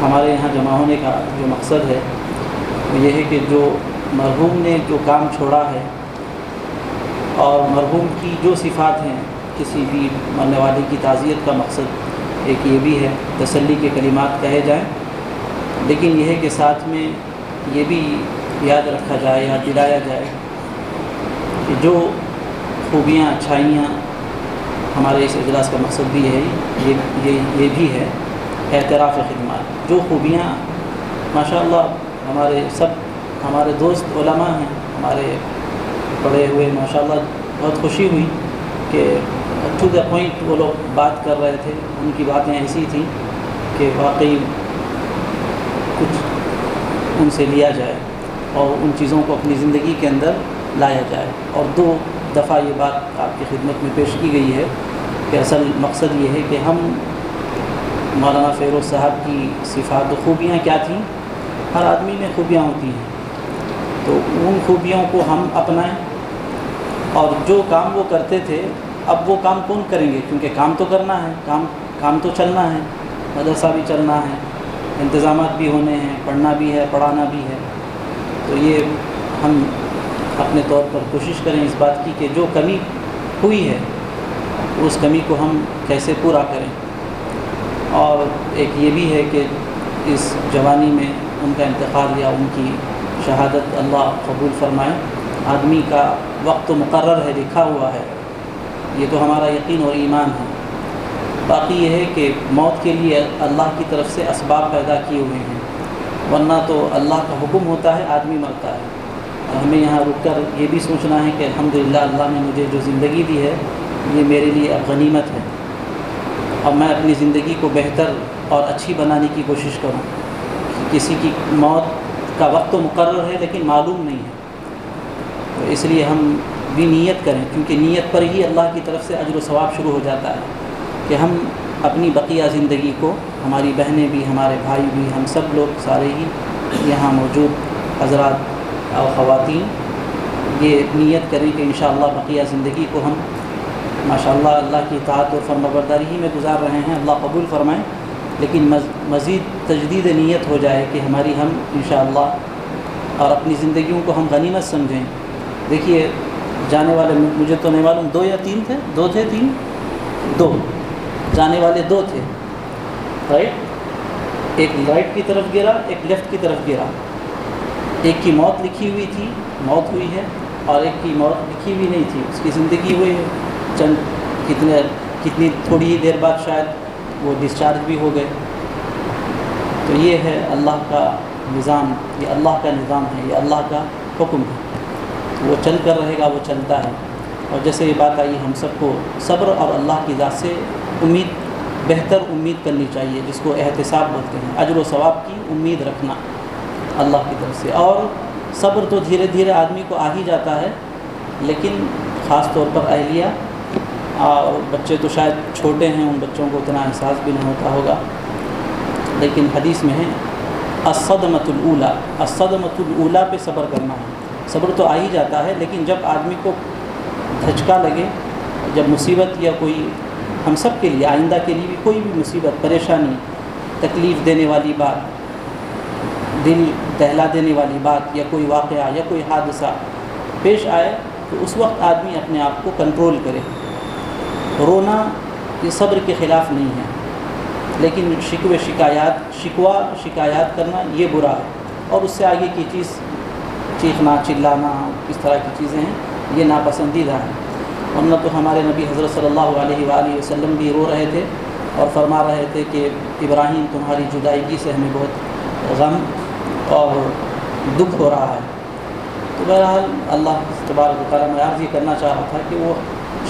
ہمارے یہاں جمع ہونے کا جو مقصد ہے وہ یہ ہے کہ جو مرحوم نے جو کام چھوڑا ہے اور مرحوم کی جو صفات ہیں، کسی بھی مرنے والے کی تعزیت کا مقصد ایک یہ بھی ہے تسلی کے کلمات کہے جائیں، لیکن یہ ہے کہ ساتھ میں یہ بھی یاد رکھا جائے، یاد دلایا جائے کہ جو خوبیاں اچھائیاں، ہمارے اس اجلاس کا مقصد بھی ہے یہ بھی ہے اعتراف خدمات۔ جو خوبیاں ماشاءاللہ ہمارے دوست علماء ہیں، ہمارے پڑھے ہوئے، ماشاءاللہ بہت خوشی ہوئی کہ ٹو دا پوائنٹ وہ لوگ بات کر رہے تھے، ان کی باتیں ایسی تھیں کہ واقعی کچھ ان سے لیا جائے اور ان چیزوں کو اپنی زندگی کے اندر لایا جائے۔ اور 2 دفعہ یہ بات آپ کی خدمت میں پیش کی گئی ہے کہ اصل مقصد یہ ہے کہ ہم مولانا فیروز صاحب کی صفات و خوبیاں کیا تھیں، ہر آدمی میں خوبیاں ہوتی ہیں، تو ان خوبیوں کو ہم اپنائیں، اور جو کام وہ کرتے تھے اب وہ کام کون کریں گے، کیونکہ کام تو کرنا ہے، کام تو چلنا ہے، مدرسہ بھی چلنا ہے، انتظامات بھی ہونے ہیں، پڑھنا بھی ہے، پڑھانا بھی ہے، تو یہ ہم اپنے طور پر کوشش کریں اس بات کی کہ جو کمی ہوئی ہے اس کمی کو ہم کیسے پورا کریں. اور ایک یہ بھی ہے کہ اس جوانی میں ان کا انتقال یا ان کی شہادت اللہ قبول فرمائے. آدمی کا وقت تو مقرر ہے، لکھا ہوا ہے، یہ تو ہمارا یقین اور ایمان ہے. باقی یہ ہے کہ موت کے لیے اللہ کی طرف سے اسباب پیدا کیے ہوئے ہیں، ورنہ تو اللہ کا حکم ہوتا ہے آدمی مرتا ہے. ہمیں یہاں رک کر یہ بھی سوچنا ہے کہ الحمدللہ اللہ نے مجھے جو زندگی دی ہے یہ میرے لیے اب غنیمت ہے، اور میں اپنی زندگی کو بہتر اور اچھی بنانے کی کوشش کروں. کسی کی موت کا وقت تو مقرر ہے لیکن معلوم نہیں ہے، تو اس لیے ہم بھی نیت کریں، کیونکہ نیت پر ہی اللہ کی طرف سے اجر و ثواب شروع ہو جاتا ہے کہ ہم اپنی بقیہ زندگی کو، ہماری بہنیں بھی، ہمارے بھائی بھی، ہم سب لوگ سارے ہی یہاں موجود حضرات اور خواتین یہ نیت کریں کہ انشاءاللہ بقیہ زندگی کو ہم ماشاءاللہ اللہ کی اطاعت اور فرمانبرداری ہی میں گزار رہے ہیں. اللہ قبول فرمائیں، لیکن مزید تجدید نیت ہو جائے کہ ہماری ہم انشاءاللہ اور اپنی زندگیوں کو ہم غنیمت سمجھیں. دیکھیے جانے والے مجھے تو نہیں معلوم 2 یا 3 تھے، 2 تھے 3 2 جانے والے 2 تھے، رائٹ، ایک رائٹ کی طرف گرا، ایک لیفٹ کی طرف گرا. ایک کی موت لکھی ہوئی تھی، موت ہوئی ہے، اور ایک کی موت لکھی ہوئی نہیں تھی، اس کی زندگی ہوئی ہے. کتنی تھوڑی ہی دیر بعد شاید وہ ڈسچارج بھی ہو گئے. تو یہ ہے اللہ کا نظام، یہ اللہ کا نظام ہے، یہ اللہ کا حکم ہے. وہ چل کر رہے گا، وہ چلتا ہے. اور جیسے یہ بات آئی، ہم سب کو صبر اور اللہ کی ذات سے بہتر امید کرنی چاہیے، جس کو احتساب بولتے ہیں، اجر و ثواب کی امید رکھنا اللہ کی طرف سے. اور صبر تو دھیرے دھیرے آدمی کو آ ہی جاتا ہے، لیکن خاص طور پر اہلیہ اور بچے تو شاید چھوٹے ہیں، ان بچوں کو اتنا احساس بھی نہیں ہوتا ہوگا. لیکن حدیث میں ہے الصدمۃ الاولیٰ، الصدمۃ الاولیٰ پہ صبر کرنا ہے. صبر تو آ ہی جاتا ہے، لیکن جب آدمی کو دھچکا لگے، جب مصیبت یا کوئی، ہم سب کے لیے، آئندہ کے لیے بھی کوئی بھی مصیبت، پریشانی، تکلیف دینے والی بات، دل دہلا دینے والی بات، یا کوئی واقعہ یا کوئی حادثہ پیش آئے، تو اس وقت آدمی اپنے آپ کو کنٹرول کرے. رونا یہ صبر کے خلاف نہیں ہے، لیکن شکوہ شکایات کرنا یہ برا ہے، اور اس سے آگے کی چیز چیخنا چلانا، اس طرح کی چیزیں ہیں، یہ ناپسندیدہ ہیں. ورنہ تو ہمارے نبی حضرت صلی اللہ علیہ وآلہ وسلم بھی رو رہے تھے اور فرما رہے تھے کہ ابراہیم تمہاری جدائیگی سے ہمیں بہت غم اور دکھ ہو رہا ہے. تو بہرحال اللہ تبارک و تعالیٰ میں عرض یہ کرنا چاہ رہا تھا کہ وہ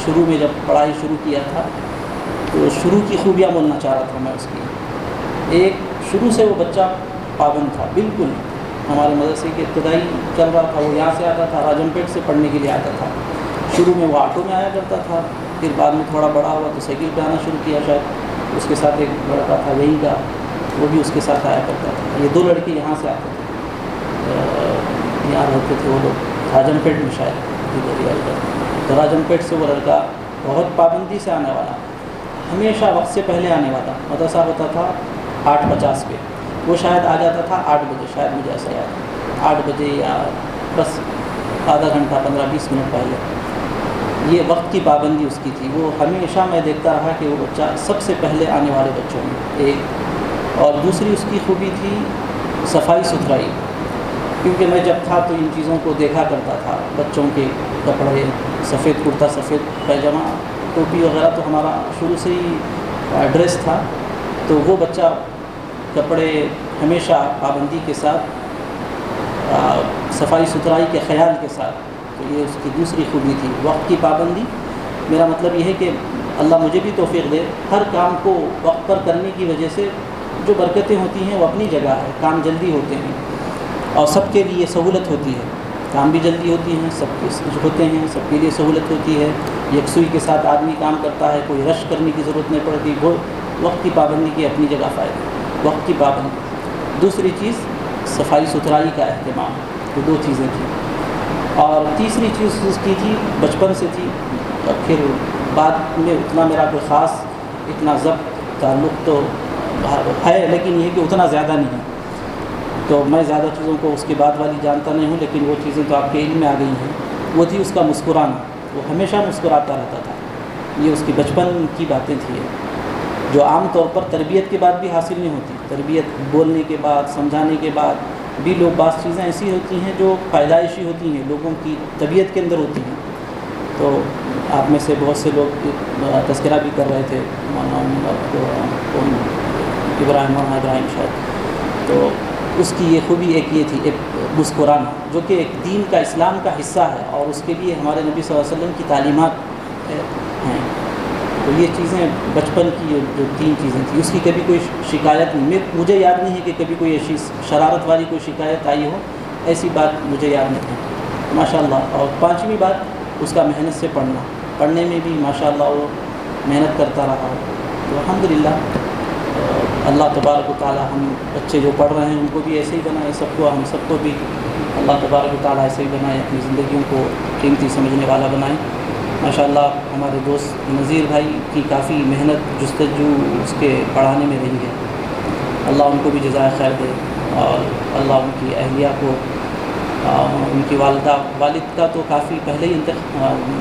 شروع میں جب پڑھائی شروع کیا تھا تو شروع کی خوبیاں بولنا چاہ رہا تھا میں اس کی. ایک شروع سے وہ بچہ پابند تھا، بالکل ہمارے مدرسے کے ابتدائی چل رہا تھا، وہ یہاں سے آتا تھا، راجم پیٹ سے پڑھنے کے لیے آتا تھا. شروع میں وہ آٹو میں آیا کرتا تھا، پھر بعد میں تھوڑا بڑا ہوا تو سائیکل پہ آنا شروع کیا. شاید اس کے ساتھ ایک لڑکا تھا یہیں کا، وہ بھی اس کے ساتھ آیا کرتا تھا. یہ 2 لڑکے یہاں سے آتے تھے، یہاں رہتے تھے وہ لوگ راجم پیٹ میں، شاید تو راجم پیٹ سے وہ لڑکا بہت پابندی سے آنے والا، ہمیشہ وقت سے پہلے آنے والا. مدرسہ ہوتا تھا 8:50 پہ، وہ شاید آ جاتا تھا 8 بجے، شاید مجھے ایسا یاد 8 بجے یا بس آدھا گھنٹہ 15-20 منٹ پہلے. یہ وقت کی پابندی اس کی تھی. وہ ہمیشہ میں دیکھتا رہا کہ وہ بچہ سب سے پہلے آنے والے بچوں میں ایک. اور دوسری اس کی خوبی تھی صفائی ستھرائی، کیونکہ میں جب تھا تو ان چیزوں کو دیکھا کرتا تھا. بچوں کے کپڑے، سفید کرتا، سفید پیجامہ، ٹوپی وغیرہ تو ہمارا شروع سے ہی ڈریس تھا. تو وہ بچہ کپڑے ہمیشہ پابندی کے ساتھ، صفائی ستھرائی کے خیال کے ساتھ. تو یہ اس کی دوسری خوبی تھی، وقت کی پابندی. میرا مطلب یہ ہے کہ اللہ مجھے بھی توفیق دے، ہر کام کو وقت پر کرنے کی وجہ سے جو برکتیں ہوتی ہیں وہ اپنی جگہ ہے. کام جلدی ہوتے ہیں اور سب کے لیے سہولت ہوتی ہے، کام بھی جلدی ہوتی ہیں، سب کے ہوتے ہیں، سب کے لیے سہولت ہوتی ہے. یکسوئی کے ساتھ آدمی کام کرتا ہے، کوئی رش کرنے کی ضرورت نہیں پڑتی. وہ وقت کی پابندی کی اپنی جگہ فائدہ، وقت کی پابندی. دوسری چیز صفائی ستھرائی کا اہتمام. یہ 2 چیزیں تھیں. اور تیسری چیز اس کی تھی، بچپن سے تھی، پھر بعد میں اتنا میرا کوئی خاص اتنا ضبط تعلق تو ہے، لیکن یہ کہ اتنا زیادہ نہیں ہے. تو میں زیادہ چیزوں کو اس کے بعد والی جانتا نہیں ہوں، لیکن وہ چیزیں تو آپ کے علم میں آ گئی ہیں۔ وہ تھی اس کا مسکرانا، وہ ہمیشہ مسکراتا رہتا تھا، یہ اس کی بچپن کی باتیں تھیں جو عام طور پر تربیت کے بعد بھی حاصل نہیں ہوتی۔ تربیت بولنے کے بعد، سمجھانے کے بعد بھی لوگ بعض چیزیں ایسی ہوتی ہیں جو پیدائشی ہوتی ہیں، لوگوں کی طبیعت کے اندر ہوتی ہیں۔ تو آپ میں سے بہت سے لوگ تذکرہ بھی کر رہے تھے، ابراہیم شاید، تو اس کی یہ خوبی ایک یہ تھی، ایک مسکرانا، جو کہ ایک دین کا، اسلام کا حصہ ہے، اور اس کے لیے ہمارے نبی صلی اللہ علیہ وسلم کی تعلیمات ہیں۔ تو یہ چیزیں بچپن کی جو 3 چیزیں تھیں، اس کی کبھی کوئی شکایت نہیں، مجھے یاد نہیں ہے کہ کبھی کوئی ایسی شرارت والی کوئی شکایت آئی ہو، ایسی بات مجھے یاد نہیں ہے ماشاء اللہ۔ اور 5ویں بات اس کا محنت سے پڑھنے میں بھی ماشاء اللہ وہ محنت کرتا رہا۔ تو الحمدللہ اللہ تبارک و تعالی ہم بچے جو پڑھ رہے ہیں ان کو بھی ایسے ہی بنائے، ہم سب کو بھی اللہ تبارک و تعالی ایسے ہی بنائے، اپنی زندگیوں کو قیمتی سمجھنے والا بنائے۔ ماشاء اللہ ہمارے دوست نذیر بھائی کی کافی محنت جستجو اس کے پڑھانے میں رہی ہے، اللہ ان کو بھی جزائے خیر دے، اور اللہ ان کی اہلیہ کو، ان کی والد کا تو کافی پہلے ہی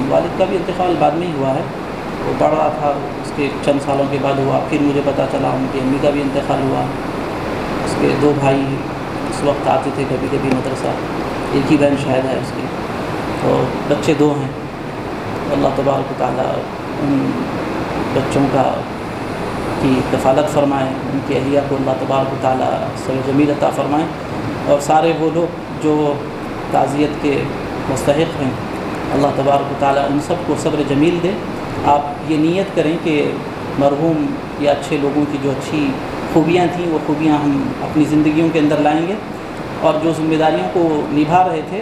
والد کا بھی انتقال بعد میں ہی ہوا ہے، وہ پڑھ رہا تھا، اس کے چند سالوں کے بعد ہوا، پھر مجھے پتہ چلا ان کی امی کا بھی انتقال ہوا۔ اس کے 2 بھائی اس وقت آتے تھے کبھی کبھی مدرسہ، ایک ہی بہن شاید ہے اس کی، تو بچے 2 ہیں۔ اللہ تبارک و تعالیٰ ان بچوں کی کفالت فرمائے، ان کی اہلیہ کو اللہ تبارک و تعالیٰ صبر جمیل عطا فرمائے، اور سارے وہ لوگ جو تعزیت کے مستحق ہیں اللہ تبارک و تعالیٰ ان سب کو صبر جمیل دے۔ آپ یہ نیت کریں کہ مرحوم یا اچھے لوگوں کی جو اچھی خوبیاں تھیں وہ خوبیاں ہم اپنی زندگیوں کے اندر لائیں گے، اور جو ذمہ داریوں کو نبھا رہے تھے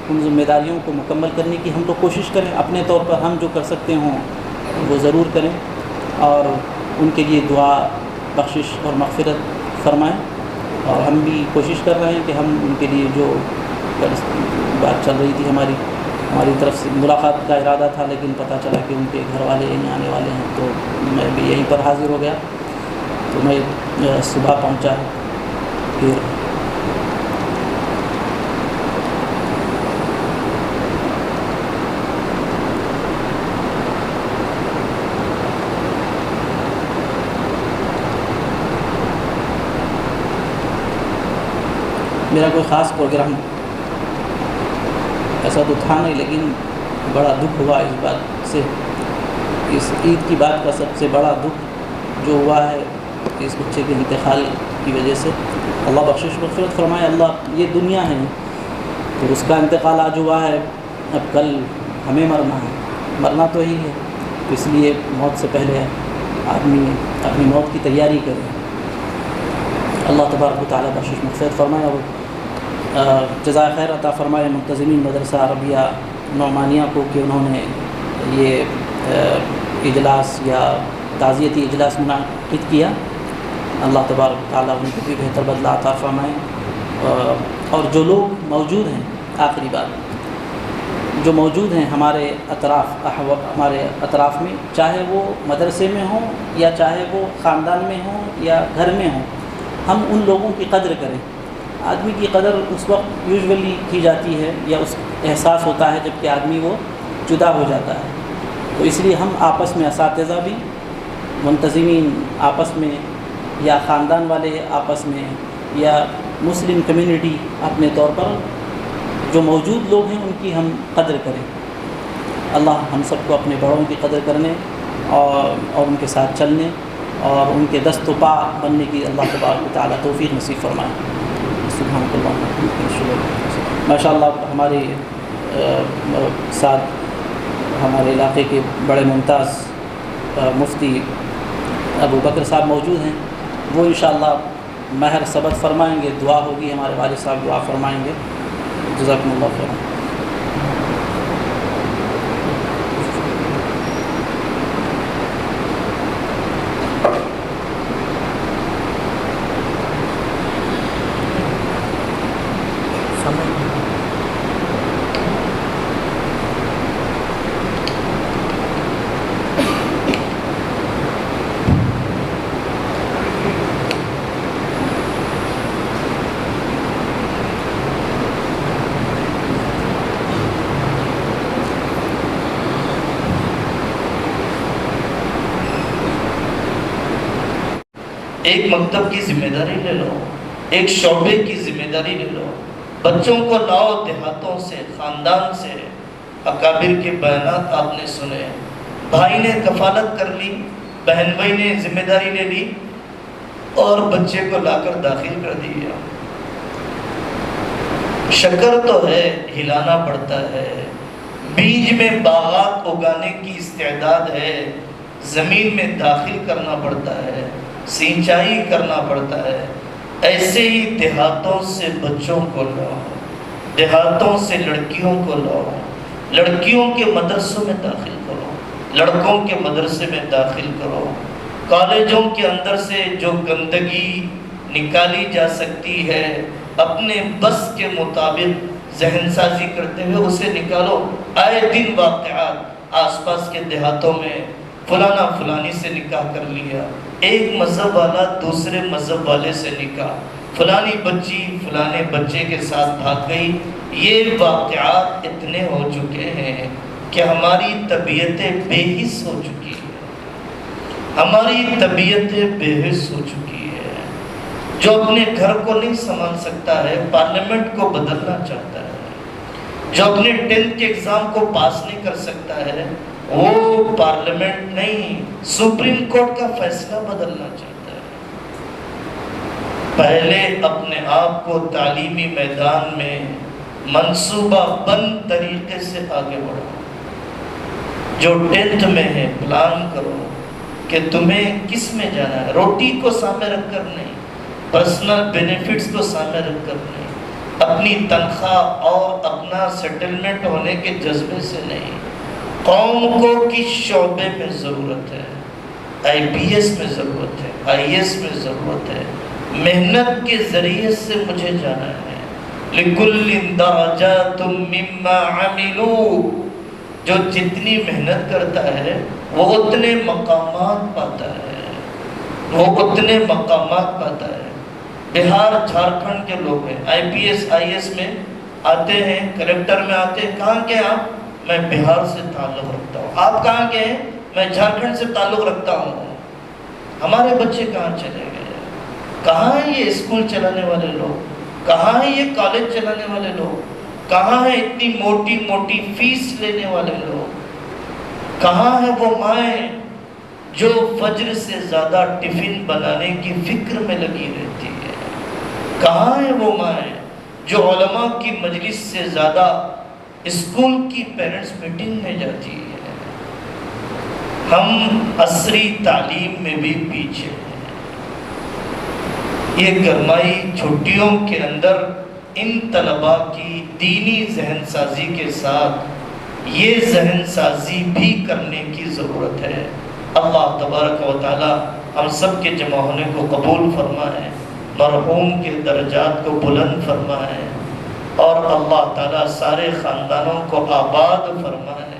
ان ذمہ داریوں کو مکمل کرنے کی ہم لوگ کوشش کریں، اپنے طور پر ہم جو کر سکتے ہوں وہ ضرور کریں، اور ان کے لیے دعا، بخشش اور مغفرت فرمائیں۔ اور ہم بھی کوشش کر رہے ہیں کہ ہم ان کے لیے جو بات چل رہی تھی، ہماری طرف سے ملاقات کا ارادہ تھا، لیکن پتہ چلا کہ ان کے گھر والے یہیں آنے والے ہیں، تو میں بھی یہیں پر حاضر ہو گیا۔ تو میں صبح پہنچا، پھر میرا کوئی خاص پروگرام ایسا تو تھا نہیں، لیکن بڑا دکھ ہوا اس بات سے، اس عید کی بات کا سب سے بڑا دکھ جو ہوا ہے اس بچے کے انتقال کی وجہ سے۔ اللہ بخشش مغفرت فرمائے۔ اللہ، یہ دنیا ہے، تو اس کا انتقال آج ہوا ہے، اب کل ہمیں مرنا تو ہی ہے، اس لیے موت سے پہلے آدمی اپنی موت کی تیاری کرے۔ اللہ تبارک و تعالیٰ بخشش مغفرت فرمائے، اور جزائے خیر عطا فرمائے منتظمین مدرسہ عربیہ نعمانیہ کو کہ انہوں نے یہ اجلاس یا تعزیتی اجلاس منعقد کیا۔ اللہ تبارک و تعالیٰ ان کو بھی بہتر بدلہ عطا فرمائے، اور جو لوگ موجود ہیں، آخری بات، جو موجود ہیں ہمارے اطراف میں، چاہے وہ مدرسے میں ہوں یا چاہے وہ خاندان میں ہوں یا گھر میں ہوں، ہم ان لوگوں کی قدر کریں۔ آدمی کی قدر اس وقت یوزولی کی جاتی ہے یا اس احساس ہوتا ہے جب کہ آدمی وہ جدا ہو جاتا ہے، تو اس لیے ہم آپس میں، اساتذہ بھی، منتظمین آپس میں، یا خاندان والے آپس میں، یا مسلم کمیونٹی اپنے طور پر جو موجود لوگ ہیں ان کی ہم قدر کریں۔ اللہ ہم سب کو اپنے بڑوں کی قدر کرنے اور ان کے ساتھ چلنے اور ان کے دست و پا بننے کی اللہ تبارک و تعالیٰ توفیق نصیب فرمائے۔ سبحان اللہ۔ ماشاء اللہ ہمارے ساتھ ہمارے علاقے کے بڑے ممتاز مفتی ابو بکر صاحب موجود ہیں، وہ انشاءاللہ مہر ثبت فرمائیں گے، دعا ہوگی، ہمارے والد صاحب دعا فرمائیں گے۔ جزاکم اللہ خیر۔ ایک مکتب کی ذمہ داری لے لو، ایک شعبے کی ذمہ داری لے لو، بچوں کو لاؤ دیہاتوں سے، خاندان سے۔ اکابر کے بیانات آپ نے سنے، بھائی نے کفالت کر لی، بہن بھائی نے ذمہ داری لے لی اور بچے کو لا کر داخل کر دیا۔ شکر تو ہے، ہلانا پڑتا ہے، بیج میں باغات اگانے کی استعداد ہے، زمین میں داخل کرنا پڑتا ہے، سینچائی کرنا پڑتا ہے۔ ایسے ہی دیہاتوں سے بچوں کو لاؤ، دیہاتوں سے لڑکیوں کو لاؤ، لڑکیوں کے مدرسوں میں داخل کرو، لڑکوں کے مدرسے میں داخل کرو۔ کالجوں کے اندر سے جو گندگی نکالی جا سکتی ہے اپنے بس کے مطابق ذہن سازی کرتے ہوئے اسے نکالو۔ آئے دن واقعات آس پاس کے دیہاتوں میں فلانا فلانی سے نکاح کر لیا، ایک مذہب والا دوسرے مذہب والے سے نکاح، فلانی بچی فلانے بچے کے ساتھ بھاگ گئی۔ یہ واقعات اتنے ہو چکے ہیں کہ ہماری طبیعتیں بے حس ہو چکی ہیں، ہماری طبیعتیں بے حس ہو چکی ہے۔ جو اپنے گھر کو نہیں سنبھال سکتا ہے پارلیمنٹ کو بدلنا چاہتا ہے، جو اپنے 10th کے ایگزام کو پاس نہیں کر سکتا ہے وہ پارلیمنٹ نہیں سپریم کورٹ کا فیصلہ بدلنا چاہتا ہے۔ پہلے اپنے آپ کو تعلیمی میدان میں منصوبہ بند طریقے سے آگے بڑھو۔ جو 10th میں ہے پلان کرو کہ تمہیں کس میں جانا ہے، روٹی کو سامنے رکھ کر نہیں، پرسنل بینیفٹس کو سامنے رکھ کر نہیں، اپنی تنخواہ اور اپنا سیٹلمنٹ ہونے کے جذبے سے نہیں۔ قوم کو کس شعبے میں ضرورت ہے؟ IPS میں ضرورت ہے، IAS میں ضرورت ہے، محنت کے ذریعے سے مجھے جانا ہے۔ لِكُلٍّ دَرَجَاتٌ مِّمَّا عَمِلُوا، جو جتنی محنت کرتا ہے وہ اتنے مقامات پاتا ہے، وہ اتنے مقامات پاتا ہے۔ بہار جھارکھنڈ کے لوگ ہیں، IPS IAS میں آتے ہیں، کلیکٹر میں آتے ہیں، کہاں کے آپ؟ میں بہار سے تعلق رکھتا ہوں۔ آپ کہاں کے ہیں؟ میں جھارکھنڈ سے تعلق رکھتا ہوں۔ ہمارے بچے کہاں چلے گئے؟ کہاں ہیں یہ اسکول چلانے والے لوگ؟ کہاں ہیں یہ کالج چلانے والے لوگ؟ کہاں ہیں اتنی موٹی موٹی فیس لینے والے لوگ؟ کہاں ہیں وہ مائیں جو فجر سے زیادہ ٹفن بنانے کی فکر میں لگی رہتی ہے؟ کہاں ہیں وہ مائیں جو علماء کی مجلس سے زیادہ اسکول کی پیرنٹس میٹنگ میں جاتی ہے؟ ہم عصری تعلیم میں بھی پیچھے ہیں۔ یہ گرمائی چھٹیوں کے اندر ان طلباء کی دینی ذہن سازی کے ساتھ یہ ذہن سازی بھی کرنے کی ضرورت ہے۔ اللہ تبارک و تعالی ہم سب کے جمع ہونے کو قبول فرمائے، مرحوم کے درجات کو بلند فرمائے، اور اللہ تعالیٰ سارے خاندانوں کو آباد فرمائے۔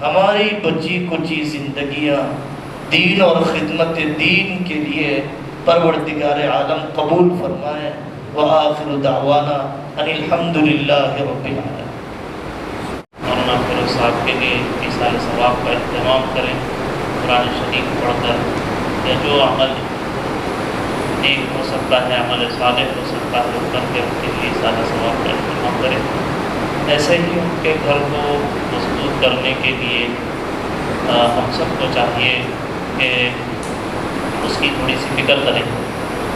ہماری بچی کچی زندگیاں دین اور خدمت دین کے لیے پروردگار عالم قبول فرمائے۔ وآخر دعوانا ان الحمد للہ رب العالمین۔ مولانا فیروز صاحب کے لیے ایصال ثواب کا اہتمام کریں، قرآن شریف پڑھ کر یا جو عمل نیک ہو سکتا ہے، عمل صالح ہو سکتا ہے، کر کے ان کے لیے ایصال ثواب کا اہتمام کریں۔ ایسے ہی ان کے گھر کو مضبوط کرنے کے لیے ہم سب کو چاہیے کہ اس کی تھوڑی سی فکر کریں۔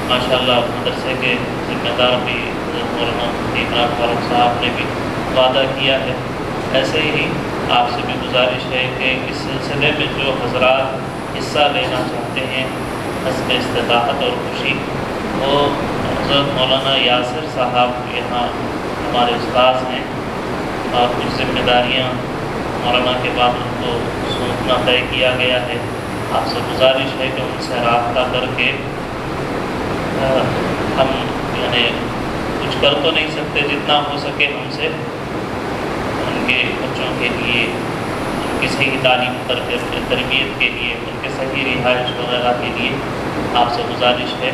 ماشاءاللہ مدرسے کے ذمہ دار بھی مولانا عمران فاروق صاحب نے بھی وعدہ کیا ہے، ایسے ہی آپ سے بھی گزارش ہے کہ اس سلسلے میں جو حضرات حصہ لینا چاہتے ہیں حسب استطاعت اور خوشی، وہ حضرت مولانا یاسر صاحب یہاں ہمارے استاذ ہیں، اور کچھ ذمہ داریاں مولانا کے بعد ان کو سونپنا طے کیا گیا ہے۔ آپ سے گزارش ہے کہ ان سے رابطہ کر کے ہم یعنی کچھ کر تو نہیں سکتے، جتنا ہو سکے ہم سے ان کے بچوں کے لیے، ان کی صحیح تعلیم تربیت کے لیے، ان کے صحیح رہائش وغیرہ کے لیے آپ سے گزارش ہے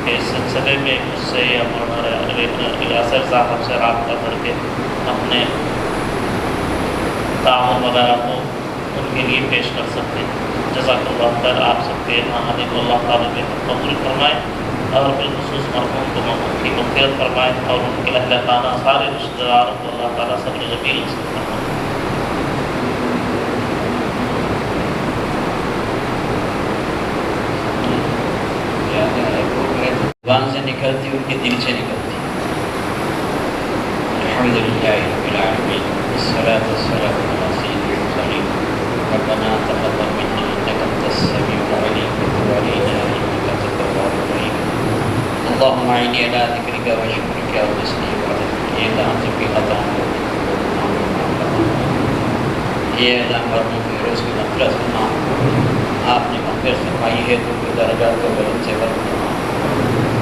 کہ اس سلسلے میں اس سے یا مولانا یاسر صاحب سے رابطہ کر کے اپنے تعاون وغیرہ کو ان کے لیے پیش کر سکتے ہیں۔ جزاک اللہ خیر، آپ سب کے آنے کو اللہ تعالیٰ میں قبول فرمائے اور بالخصوص مرحوم کو مرحوم کی مغفرت فرمائے اور ان کے اہل خانہ سارے رشتہ داروں کو اللہ تعالیٰ صبر جمیل نصیب فرمائے۔ زبان سے نکلتی ان کے دل سے نکلتی۔ الحمدللہ رب العالمین، والصلاة والسلام علی سید المرسلین، ربنا تقبل منا انک انت السمیع العلیم وتب علینا انک انت التواب الرحیم۔ اللهم اعنی علی ذکرک و شکرک و حسن عبادتک، اے اللہ ہم سب کی خطاؤں کو اے اللہ مرحوم فیروز کی مغفرت فرما، آپ نے مغفرت فرمائی ہے تو ان کے درجات کو بلند سے بلند فرما،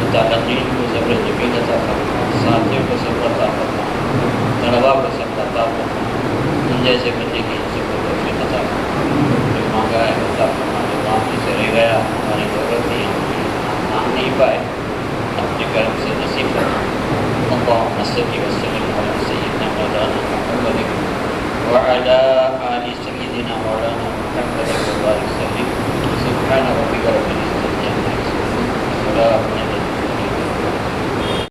متعلقین کو صبر جمیل عطا فرما، ساتھیوں کو صبر عطا فرما، طلباء کو صبر عطا فرما، ان جیسے بندے کی ان کو توفیق عطا فرما، جو مانگا ہے عطا فرما، جو معافی سے رہ گیا ہماری ضرورت نہیں، ہم نہیں پائے